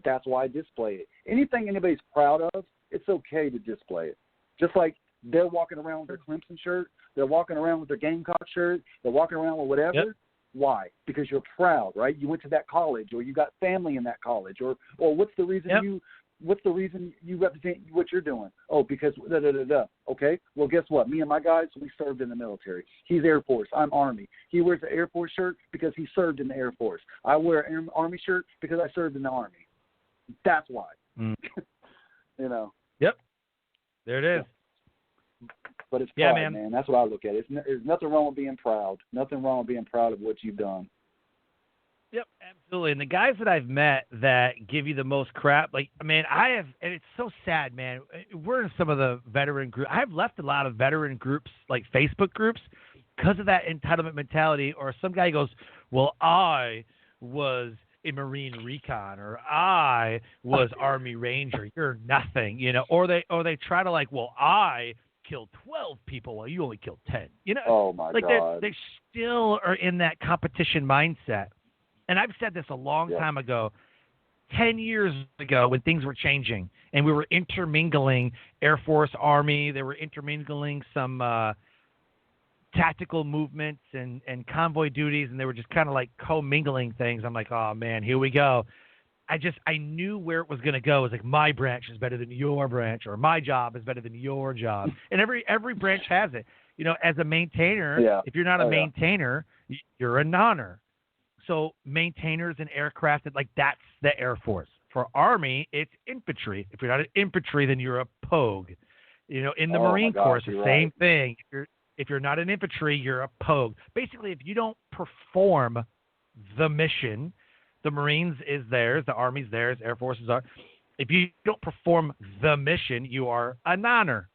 that's why I display it. Anything anybody's proud of, it's okay to display it. Just like they're walking around with their Clemson shirt, they're walking around with their Gamecock shirt, they're walking around with whatever. Yep. Why? Because you're proud, right? You went to that college, or you got family in that college, or what's the reason you represent what you're doing? Oh, because da-da-da-da. Okay, well, guess what? Me and my guys, we served in the military. He's Air Force. I'm Army. He wears an Air Force shirt because he served in the Air Force. I wear an Army shirt because I served in the Army. That's why. Yep. There it is. But it's pride, man. That's what I look at. There's nothing wrong with being proud. Nothing wrong with being proud of what you've done. Yep, absolutely. And the guys that I've met that give you the most crap, like, man, and it's so sad, man. We're in some of the veteran groups. I've left a lot of veteran groups, like Facebook groups, because of that entitlement mentality, or some guy goes, well, I was a Marine Recon, or I was Army Ranger, you're nothing, or they try to like, well, I killed 12 people while you only killed 10, Oh my like God. they still are in that competition mindset. And I've said this a long time ago, 10 years ago, when things were changing and we were intermingling Air Force, Army, they were intermingling some tactical movements and convoy duties, and they were just kind of like commingling things. I'm like, oh man, here we go. I knew where it was going to go. It was like, my branch is better than your branch, or my job is better than your job. And every branch has it. As a maintainer, if you're not a maintainer, you're a nonner. So maintainers and aircraft, like that's the Air Force. For Army, it's infantry. If you're not an infantry, then you're a pogue. In the Marine Corps, the same thing. If you're not an infantry, you're a pogue. Basically, if you don't perform the mission, the Marines is theirs, the Army's theirs, Air Forces are. If you don't perform the mission, you are a nonner.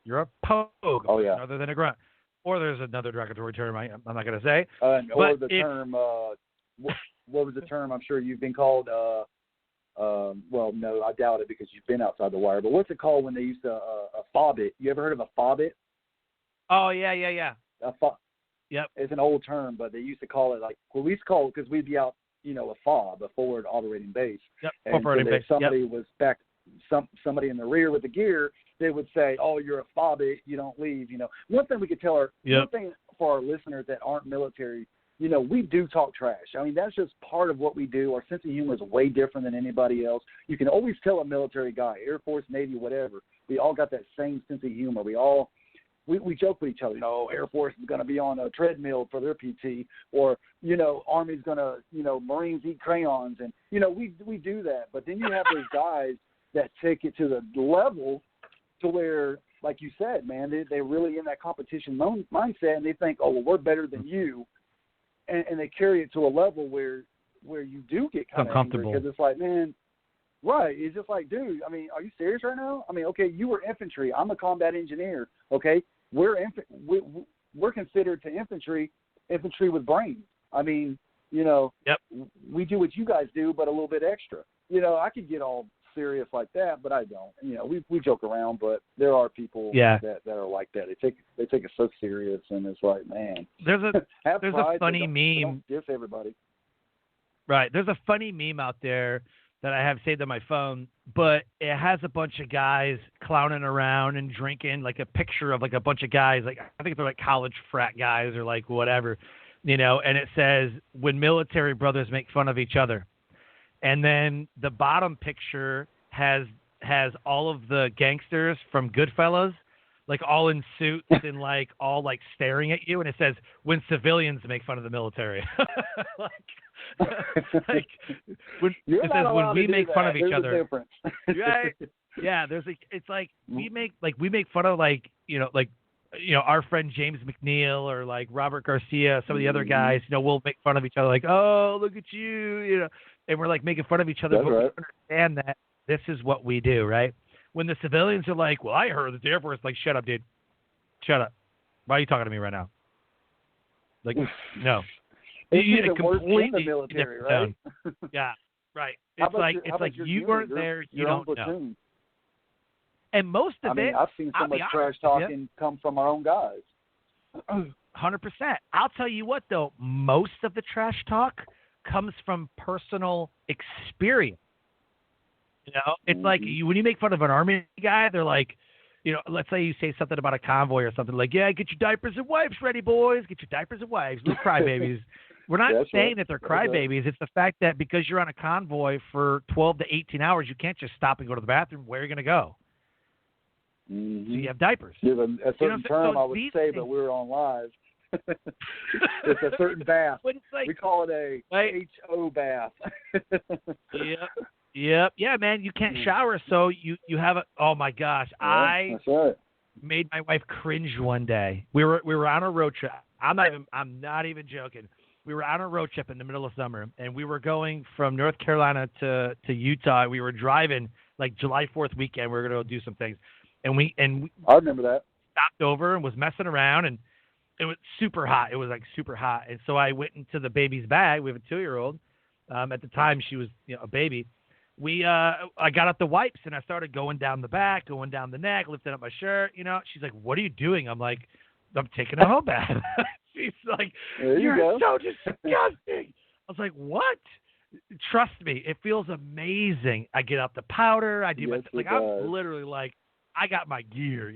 You're a pogue, other than a grunt. Or there's another derogatory term I'm not going to say. Or the term, what was the term I'm sure you've been called? Well, no, I doubt it because you've been outside the wire. But what's it called when they used to fob it? You ever heard of a fob it? Oh, yeah. Yep. It's an old term, but they used to call it we used to call it because we'd be out, a FOB, a forward operating base. Yep, and operating base. Somebody was back, somebody in the rear with the gear, they would say, oh, you're a FOB it, you don't leave. One thing we could tell one thing for our listeners that aren't military, we do talk trash. I mean, that's just part of what we do. Our sense of humor is way different than anybody else. You can always tell a military guy, Air Force, Navy, whatever. We all got that same sense of humor. We joke with each other, Air Force is going to be on a treadmill for their PT, or, Army's going to, Marines eat crayons. And, we do that. But then you have those guys that take it to the level to where, like you said, man, they're really in that competition mindset, and they think, oh, well, we're better than you. And they carry it to a level where you do get kind of uncomfortable. Because it's like, man, right. It's just like, dude, I mean, are you serious right now? I mean, okay, you were infantry. I'm a combat engineer. Okay, we're considered to infantry with brains. I mean, we do what you guys do, but a little bit extra. I could get all serious like that, but I don't. We joke around, but there are people that are like that. They take it so serious, and it's like, man, there's a funny meme. Don't diss everybody. Right. There's a funny meme out there that I have saved on my phone, but it has a bunch of guys clowning around and drinking, like a picture of like a bunch of guys, like I think they're like college frat guys or like whatever, and it says, when military brothers make fun of each other. And then the bottom picture has all of the gangsters from Goodfellas, like all in suits and like all like staring at you, and it says, when civilians make fun of the military. like when it says when we make fun of each other. Right? Yeah, it's like we make fun of our friend James McNeil or like Robert Garcia, some of the other guys, we'll make fun of each other like, oh, look at you, and we're like making fun of each other, but we understand that this is what we do, right? When the civilians are like, well, I heard that the Air Force, like, shut up, dude. Shut up. Why are you talking to me right now? Like, no. It's completely in the military, right? Yeah, right. It's like you weren't there, you don't know. And most of it, I've seen so much trash talking come from our own guys. 100%. I'll tell you what, though, most of the trash talk comes from personal experience. It's like when you make fun of an Army guy, they're like, let's say you say something about a convoy or something like, yeah, get your diapers and wipes ready, boys. Get your diapers and wipes. Little crybabies. We're not saying that they're crybabies. It's the fact that because you're on a convoy for 12 to 18 hours, you can't just stop and go to the bathroom. Where are you going to go? Mm-hmm. So you have diapers. There's a certain term I would say, but we're on live. It's a certain bath. Like, we call it a HO bath. Yep. Yeah, man, you can't shower, so you have a. Oh my gosh, that's right. Made my wife cringe one day. We were on a road trip. I'm not even joking. We were on a road trip in the middle of summer, and we were going from North Carolina to Utah. We were driving like July 4th weekend. We were going to go do some things, and we I remember that. Stopped over and was messing around, and it was super hot. It was like super hot. And so I went into the baby's bag. We have a 2-year-old. At the time, she was a baby. I got out the wipes and I started going down the back, going down the neck, lifting up my shirt. She's like, "What are you doing?" I'm like, "I'm taking a home bath." She's like, "You're so disgusting." I was like, "What?" Trust me, it feels amazing. I get out the powder. I do I'm literally like, I got my gear.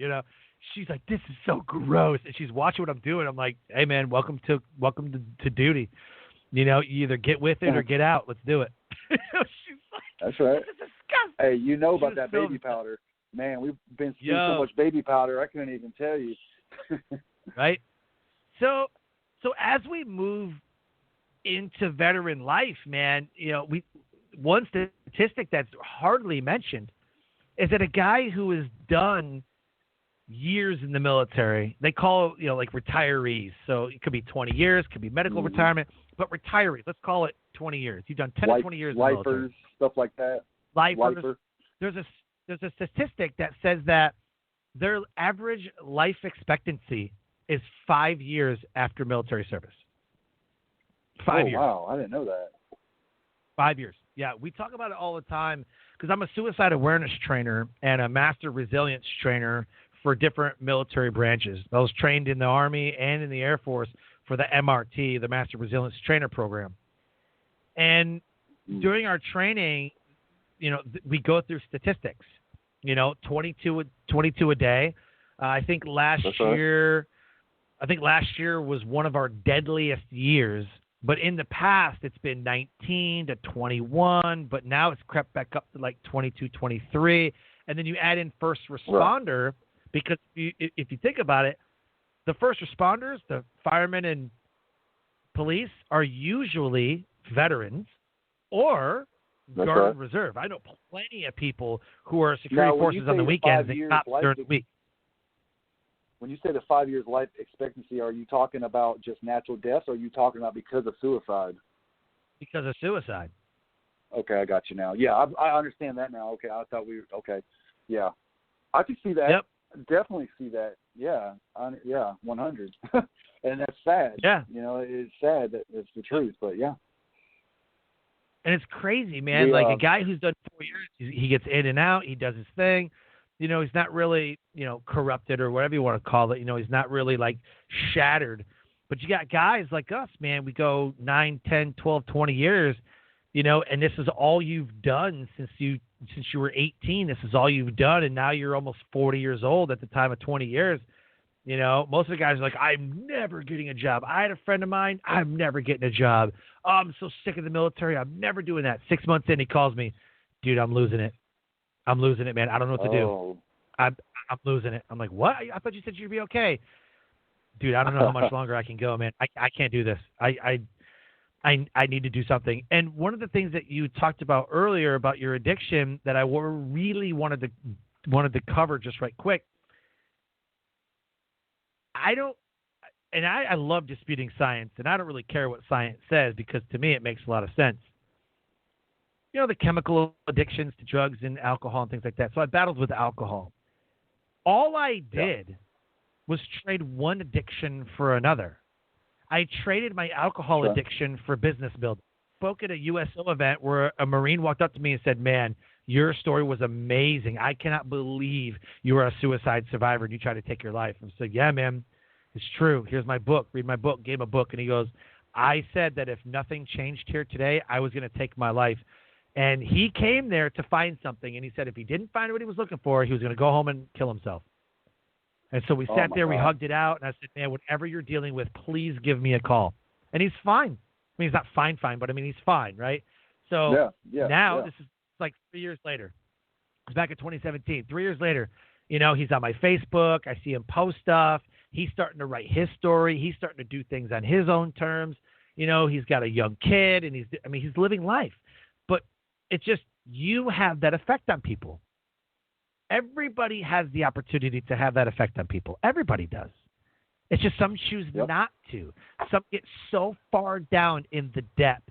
She's like, "This is so gross," and she's watching what I'm doing. I'm like, "Hey man, welcome to duty. You either get with it or get out. Let's do it." She's like, "That's right. This is disgusting." Hey, about that baby powder, man? We've been seeing so much baby powder. I couldn't even tell you. Right. So as we move into veteran life, man, one statistic that's hardly mentioned is that a guy who has done years in the military, they call like retirees. So it could be 20 years, could be medical retirement, but retirees, let's call it 20 years. You've done 10 to 20 years in the military. Lifers, stuff like that. Lifers. There's a statistic that says that their average life expectancy is 5 years after military service. 5 years. Wow, I didn't know that. 5 years. Yeah, we talk about it all the time because I'm a suicide awareness trainer and a master resilience trainer for different military branches. I was trained in the Army and in the Air Force for the MRT, the Master Resilience Trainer Program. And during our training, we go through statistics. 22 a day. I think last year was one of our deadliest years. But in the past, it's been 19 to 21, but now it's crept back up to like 22, 23. And then you add in first responder, because if you think about it, the first responders, the firemen and police, are usually veterans or Guard and Reserve. I know plenty of people who are security forces on the weekends and cops during the week. When you say the 5 years life expectancy, are you talking about just natural deaths, or are you talking about because of suicide? Because of suicide. Okay, I got you now. Yeah, I understand that now. Okay, I thought okay. Yeah. I could see that. Yep. Definitely see that. Yeah. 100. And that's sad. Yeah. It's sad that it's the truth, but yeah. And it's crazy, man. Like a guy who's done 4 years, he gets in and out, he does his thing. He's not really, corrupted or whatever you want to call it. He's not really like shattered. But you got guys like us, man. We go 9, 10, 12, 20 years, and this is all you've done since you were 18. This is all you've done, and now you're almost 40 years old at the time of 20 years. Most of the guys are like, "I'm never getting a job." I had a friend of mine, "I'm never getting a job. Oh, I'm so sick of the military. I'm never doing that." 6 months in, he calls me, "Dude, I'm losing it. I'm losing it, man. I don't know what to do. I'm losing it." I'm like, "What? I thought you said you'd be okay." "Dude, I don't know how much longer I can go, man. I can't do this. I need to do something." And one of the things that you talked about earlier about your addiction that I really wanted to cover just right quick. I love disputing science, and I don't really care what science says because to me it makes a lot of sense. The chemical addictions to drugs and alcohol and things like that. So I battled with alcohol. All I did was trade one addiction for another. I traded my alcohol addiction for business building. Spoke at a USO event where a Marine walked up to me and said, "Man, your story was amazing. I cannot believe you were a suicide survivor and you tried to take your life." I said, "Yeah, man, it's true. Here's my book. Read my book." Gave him a book. And he goes, "I said that if nothing changed here today, I was going to take my life." And he came there to find something. And he said if he didn't find what he was looking for, he was going to go home and kill himself. And so we sat there, we hugged it out. And I said, "Man, whatever you're dealing with, please give me a call." And he's fine. I mean, he's not fine, but I mean, he's fine, right? So now this is like 3 years later. It's back in 2017. 3 years later, he's on my Facebook. I see him post stuff. He's starting to write his story. He's starting to do things on his own terms. He's got a young kid, and he's living life. But it's just you have that effect on people. Everybody has the opportunity to have that effect on people. Everybody does. It's just some choose not to. Some get so far down in the depths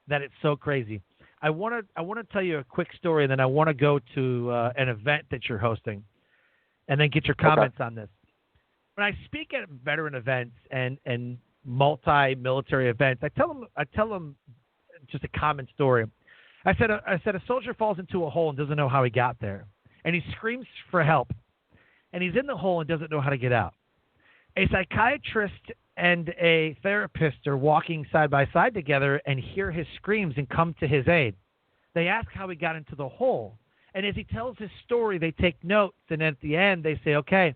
that it's so crazy. I want to tell you a quick story, and then I want to go to an event that you're hosting, and then get your comments on this. when I speak at veteran events and multi-military events, I tell them just a common story. I said a soldier falls into a hole and doesn't know how he got there, and he screams for help, and he's in the hole and doesn't know how to get out. A psychiatrist and a therapist are walking side by side together and hear his screams and come to his aid. They ask how he got into the hole, and as he tells his story, they take notes, and at the end they say, "Okay,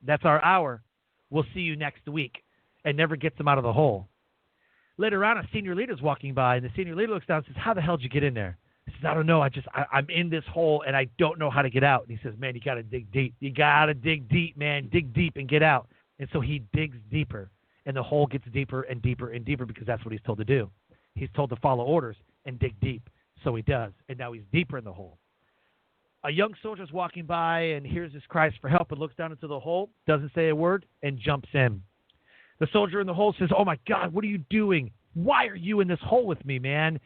that's our hour. We'll see you next week," and never gets him out of the hole. Later on, a senior leader's walking by, and the senior leader looks down and says, "How the hell did you get in there?" He says, "I don't know. I'm in this hole, and I don't know how to get out." And he says, "Man, you got to dig deep. You got to dig deep, man. Dig deep and get out." And so he digs deeper, and the hole gets deeper and deeper and deeper because that's what he's told to do. He's told to follow orders and dig deep. So he does, and now he's deeper in the hole. A young soldier's walking by and hears his cries for help and looks down into the hole, doesn't say a word, and jumps in. The soldier in the hole says, "Oh, my God, what are you doing? Why are you in this hole with me, man?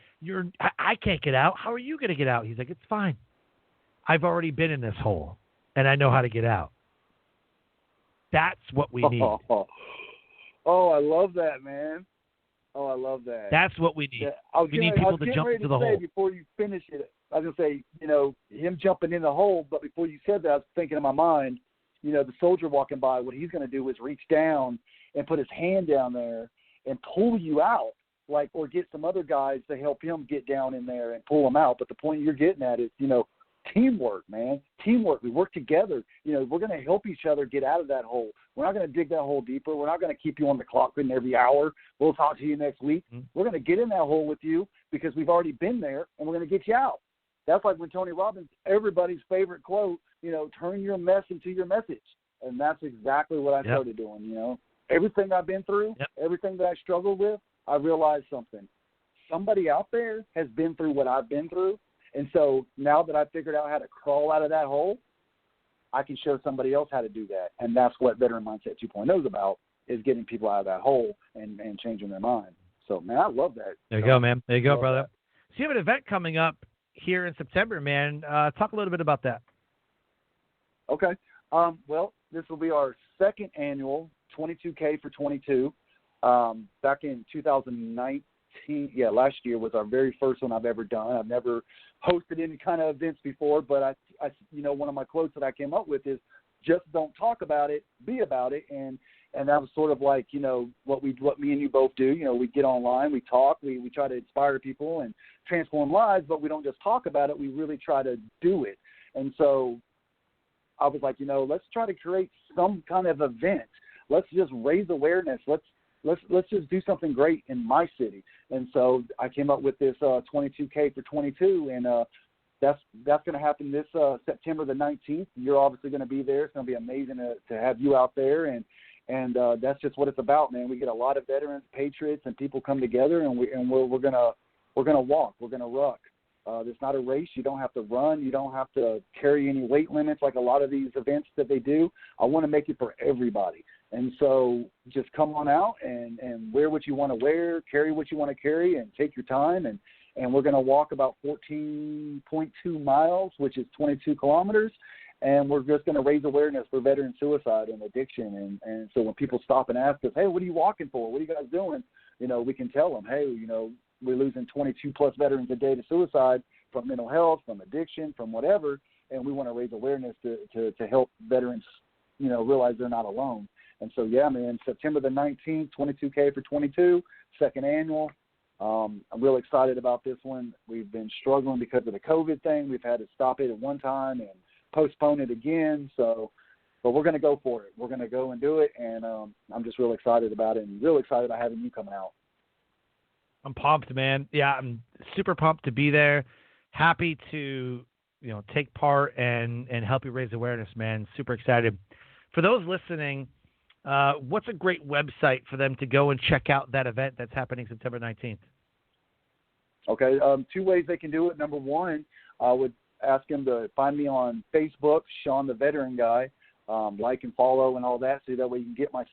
I can't get out. How are you going to get out?" He's like, "It's fine. I've already been in this hole, and I know how to get out." That's what we need. Oh, I love that, man. Oh, I love that. That's what we need. Yeah, We need people to jump into the hole. Before you finish it, I was going to say, him jumping in the hole, but before you said that, I was thinking in my mind, the soldier walking by, what he's going to do is reach down and put his hand down there and pull you out, or get some other guys to help him get down in there and pull him out. But the point you're getting at is, teamwork, man. Teamwork. We work together. We're going to help each other get out of that hole. We're not going to dig that hole deeper. We're not going to keep you on the clock in every hour. We'll talk to you next week. Mm-hmm. We're going to get in that hole with you because we've already been there, and we're going to get you out. That's like when Tony Robbins, everybody's favorite quote, turn your mess into your message. And that's exactly what I started doing, Everything I've been through, everything that I struggled with, I realized something. Somebody out there has been through what I've been through. And so now that I've figured out how to crawl out of that hole, I can show somebody else how to do that. And that's what Veteran Mindset 2.0 is about, is getting people out of that hole and changing their mind. So, man, I love that. There you go, man. There you go, brother. That. So you have an event coming up here in September, man. Talk a little bit about that. Okay. Well, this will be our second annual 22K for 22. Back in 2019, last year was our very first one I've ever done. I've never hosted any kind of events before, but I one of my quotes that I came up with is, just don't talk about it, be about it. And that was sort of like, what me and you both do. We get online, we talk, we try to inspire people and transform lives, but we don't just talk about it. We really try to do it. And so I was like, let's try to create some kind of event. Let's just raise awareness. Let's just do something great in my city. And so I came up with this 22K for 22, and that's going to happen this September the 19th. You're obviously going to be there. It's going to be amazing to have you out there, and that's just what it's about, man. We get a lot of veterans, patriots, and people come together, and we're gonna walk. We're gonna ruck. It's not a race. You don't have to run. You don't have to carry any weight limits like a lot of these events that they do. I want to make it for everybody. And so just come on out and wear what you want to wear, carry what you want to carry, and take your time. And we're going to walk about 14.2 miles, which is 22 kilometers. And we're just going to raise awareness for veteran suicide and addiction. And so when people stop and ask us, hey, what are you walking for? What are you guys doing? We can tell them, hey, we're losing 22-plus veterans a day to suicide from mental health, from addiction, from whatever, and we want to raise awareness to help veterans, realize they're not alone. And so, yeah, man, September the 19th, 22K for 22, second annual. I'm real excited about this one. We've been struggling because of the COVID thing. We've had to stop it at one time and postpone it again. But we're going to go for it. We're going to go and do it, and I'm just real excited about it and real excited about having you coming out. I'm pumped, man. Yeah, I'm super pumped to be there. Happy to, take part and help you raise awareness, man. Super excited. For those listening, what's a great website for them to go and check out that event that's happening September 19th? Okay, two ways they can do it. Number one, I would ask them to find me on Facebook, Shawn the Veteran Guy, like and follow and all that, so that way you can get my,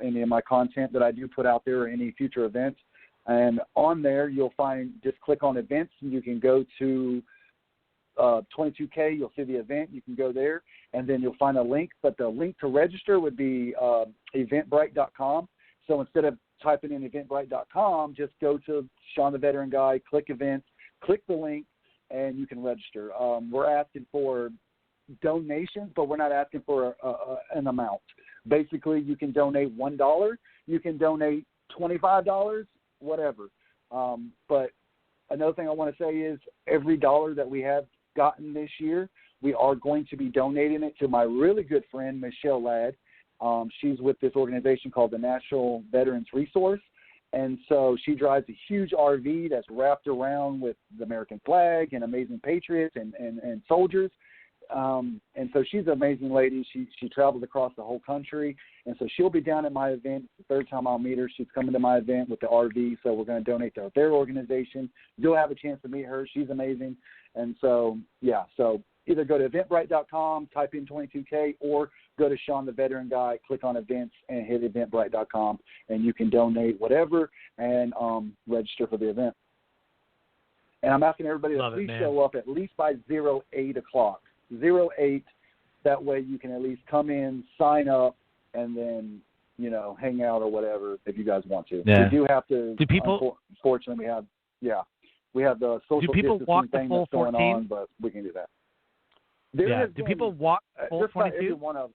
any of my content that I do put out there or any future events. And on there, you'll find, just click on events, and you can go to 22K, you'll see the event. You can go there, and then you'll find a link. But the link to register would be eventbrite.com. So instead of typing in eventbrite.com, just go to Shawn the Veteran Guy, click events, click the link, and you can register. We're asking for donations, but we're not asking for an amount. Basically, you can donate $1, you can donate $25, whatever. But another thing I want to say is every dollar that we have gotten this year, we are going to be donating it to my really good friend, Michelle Ladd. She's with this organization called the National Veterans Resource. And so she drives a huge RV that's wrapped around with the American flag and amazing patriots and soldiers. And so she's an amazing lady. She travels across the whole country. And so she'll be down at my event. It's the third time I'll meet her. She's coming to my event with the RV. So we're going to donate to their organization. You'll have a chance to meet her. She's amazing. And so, yeah, so either go to eventbrite.com, type in 22K, or go to Shawn the Veteran Guy, click on events, and hit eventbrite.com, and you can donate whatever and register for the event. And I'm asking everybody to please show up at least by 8 o'clock. 08, that way you can at least come in, sign up, and then, you know, hang out or whatever if you guys want to. Yeah. We do have to, do people, unfortunately, we have the social distancing thing that's going on, but we can do that. Do people walk the full 22? Walk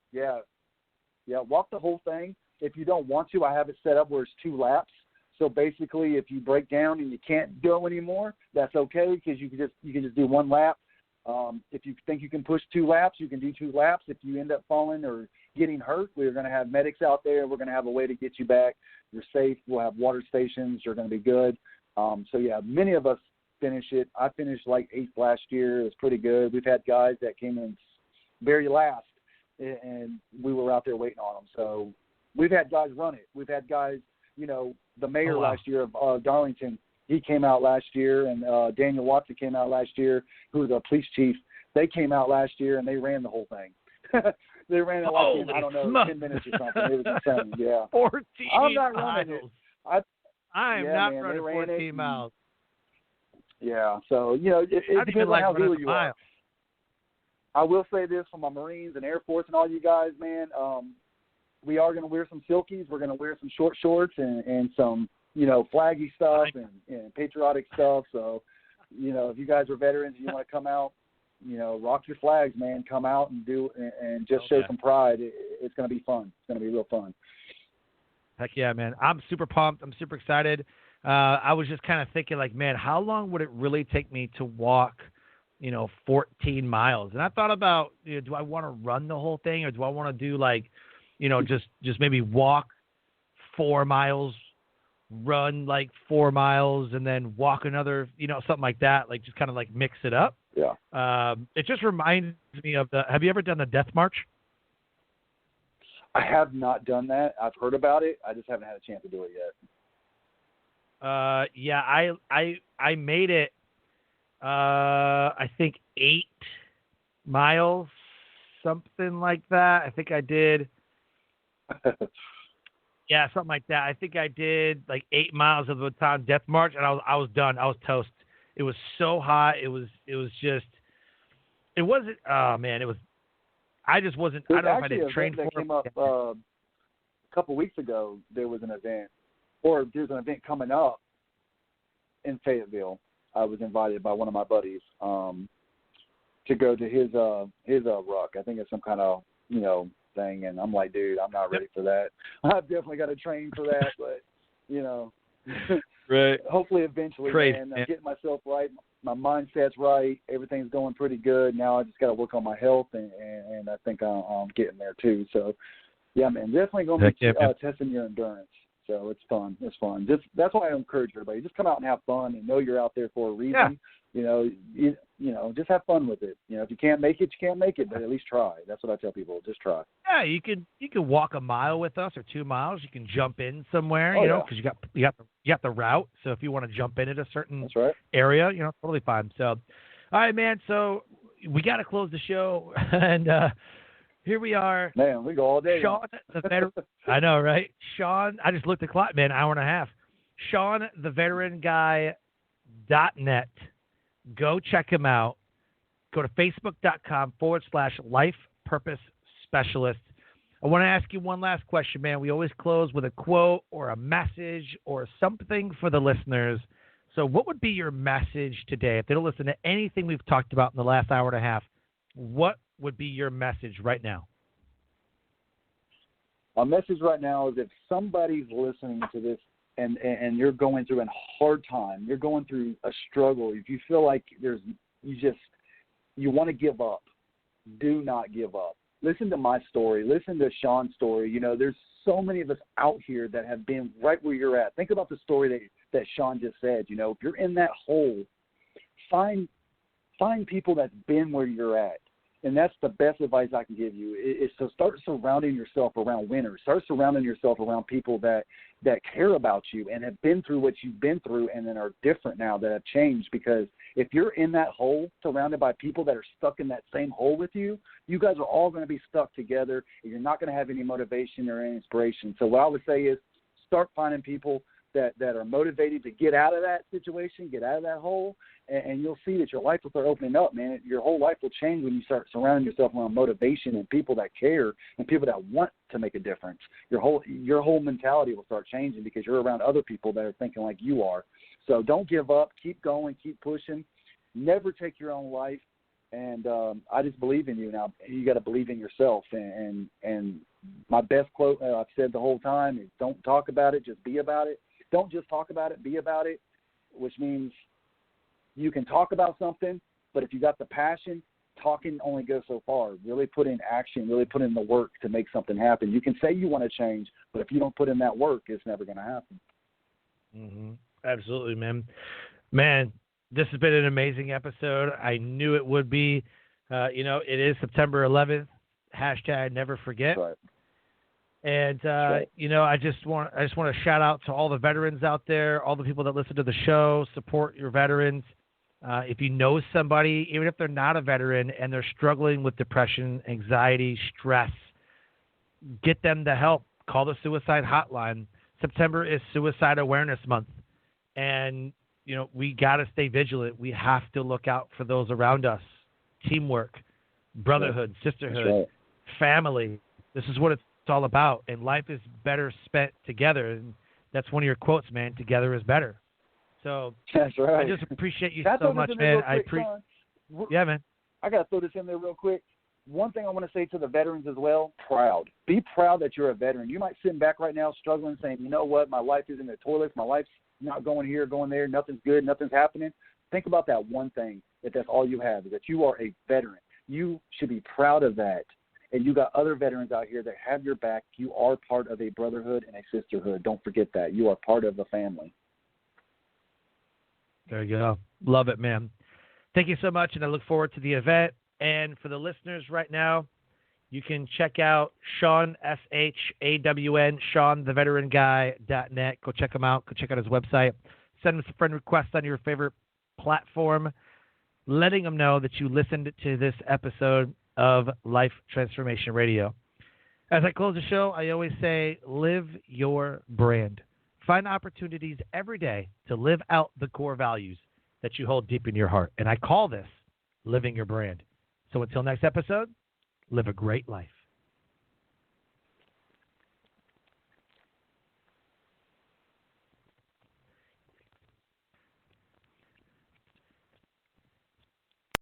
the whole thing. If you don't want to, I have it set up where it's 2 laps. So basically, if you break down and you can't go anymore, that's okay because you can just do 1 lap. If you think you can push 2 laps, you can do 2 laps. If you end up falling or getting hurt, we're going to have medics out there. We're going to have a way to get you back. You're safe. We'll have water stations. You're going to be good. Many of us finish it. I finished like 8th last year. It was pretty good. We've had guys that came in very last, and we were out there waiting on them. So we've had guys run it. We've had guys, you know, the mayor last year of Darlington, he came out last year, and Daniel Watson came out last year, who was a police chief. They came out last year, and they ran the whole thing. They ran it like in, 10 minutes or something. It was insane, yeah. 14 I'm not running it. I am not running 14 miles. Yeah, so, you know, it depends on how good you are. I will say this for my Marines and Air Force and all you guys, man, we are going to wear some silkies. We're going to wear some short shorts and some, you know, flaggy stuff and patriotic stuff. So, you know, if you guys are veterans and you want to come out, you know, rock your flags, man. Come out and just show some pride. It's going to be fun. It's going to be real fun. Heck yeah, man. I'm super pumped. I'm super excited. I was just kind of thinking, like, man, how long would it really take me to walk, you know, 14 miles? And I thought about, you know, do I want to run the whole thing, or do I want to do, like, you know, just maybe walk 4 miles, run like 4 miles, and then walk another, you know, something like that, like just kind of like mix it up. Yeah. It just reminds me of have you ever done the Death March? I have not done that. I've heard about it. I just haven't had a chance to do it yet. Yeah, I made it, I think 8 miles, something like that. I think I did. Yeah, something like that. I think I did like 8 miles of the Bataan Death March, and I was done. I was toast. It was so hot. It wasn't. Oh man, it was. I just wasn't. I don't know if I didn't train for it. Came up a couple weeks ago. There was an event, or there's an event coming up in Fayetteville. I was invited by one of my buddies to go to his ruck. I think it's some kind of, you know, thing, and I'm like, dude, I'm not ready for that. I've definitely got to train for that, but, you know, right. Hopefully eventually, man. I'm getting myself right. My mindset's right. Everything's going pretty good. Now I just got to work on my health, and I think I'm getting there too. So, yeah, man, definitely going to be testing your endurance. So it's fun. It's fun. That's why I encourage everybody. Just come out and have fun and know you're out there for a reason. Yeah. You know, just have fun with it. You know, if you can't make it, you can't make it, but at least try. That's what I tell people. Just try. Yeah, you can walk a mile with us or 2 miles. You can jump in somewhere, you know, because you got the route. So if you want to jump in at a certain area, you know, totally fine. So, all right, man. So we got to close the show, and here we are. Man, we go all day. Shawn, the veteran. I know, right? Shawn, I just looked at the clock, man, hour and a half. ShawnTheVeteranGuy.net. Go check him out. go to facebook.com/life purpose specialist. I want to ask you one last question, man. We always close with a quote or a message or something for the listeners. So what would be your message today? If they don't listen to anything we've talked about in the last hour and a half, what would be your message right now? My message right now is if somebody's listening to this and you're going through a hard time, you're going through a struggle, if you feel like you want to give up, do not give up. Listen to my story. Listen to Shawn's story. You know, there's so many of us out here that have been right where you're at. Think about the story that Shawn just said. You know, if you're in that hole, find people that's been where you're at. And that's the best advice I can give you is to start surrounding yourself around winners. Start surrounding yourself around people that care about you and have been through what you've been through and then are different now, that have changed. Because if you're in that hole surrounded by people that are stuck in that same hole with you, you guys are all going to be stuck together and you're not going to have any motivation or any inspiration. So what I would say is start finding people that are motivated to get out of that situation, get out of that hole, and you'll see that your life will start opening up, man. Your whole life will change when you start surrounding yourself around motivation and people that care and people that want to make a difference. Your whole mentality will start changing because you're around other people that are thinking like you are. So don't give up. Keep going. Keep pushing. Never take your own life. And I just believe in you. Now, you got to believe in yourself. And my best quote I've said the whole time is don't talk about it, just be about it. Don't just talk about it, be about it, which means you can talk about something, but if you got the passion, talking only goes so far. Really put in action, really put in the work to make something happen. You can say you want to change, but if you don't put in that work, it's never going to happen. Mm-hmm. Absolutely, man. Man, this has been an amazing episode. I knew it would be. It is September 11th. # never forget. Right. And, right. I just want to shout out to all the veterans out there, all the people that listen to the show, support your veterans. If you know somebody, even if they're not a veteran and they're struggling with depression, anxiety, stress, get them the help. Call the suicide hotline. September is Suicide Awareness Month. And, we got to stay vigilant. We have to look out for those around us. Teamwork, brotherhood, sisterhood, family. This is what it's all about. And life is better spent together. And that's one of your quotes, man. Together is better. So that's right. I just appreciate you Can I so throw much, this in there man. real quick, Shawn? Yeah, man. I got to throw this in there real quick. One thing I want to say to the veterans as well, proud. Be proud that you're a veteran. You might sit back right now struggling, saying, you know what, my life is in the toilet. My life's not going here, going there. Nothing's good. Nothing's happening. Think about that one thing, that that's all you have, is that you are a veteran. You should be proud of that. And you got other veterans out here that have your back. You are part of a brotherhood and a sisterhood. Don't forget that. You are part of the family. There you go. Love it, man. Thank you so much, and I look forward to the event. And for the listeners right now, you can check out Shawn, SHAWN, ShawnTheVeteranGuy.net. Go check him out. Go check out his website. Send him a friend request on your favorite platform, letting him know that you listened to this episode of Life Transformation Radio. As I close the show, I always say, live your brand. Find opportunities every day to live out the core values that you hold deep in your heart. And I call this living your brand. So until next episode, live a great life.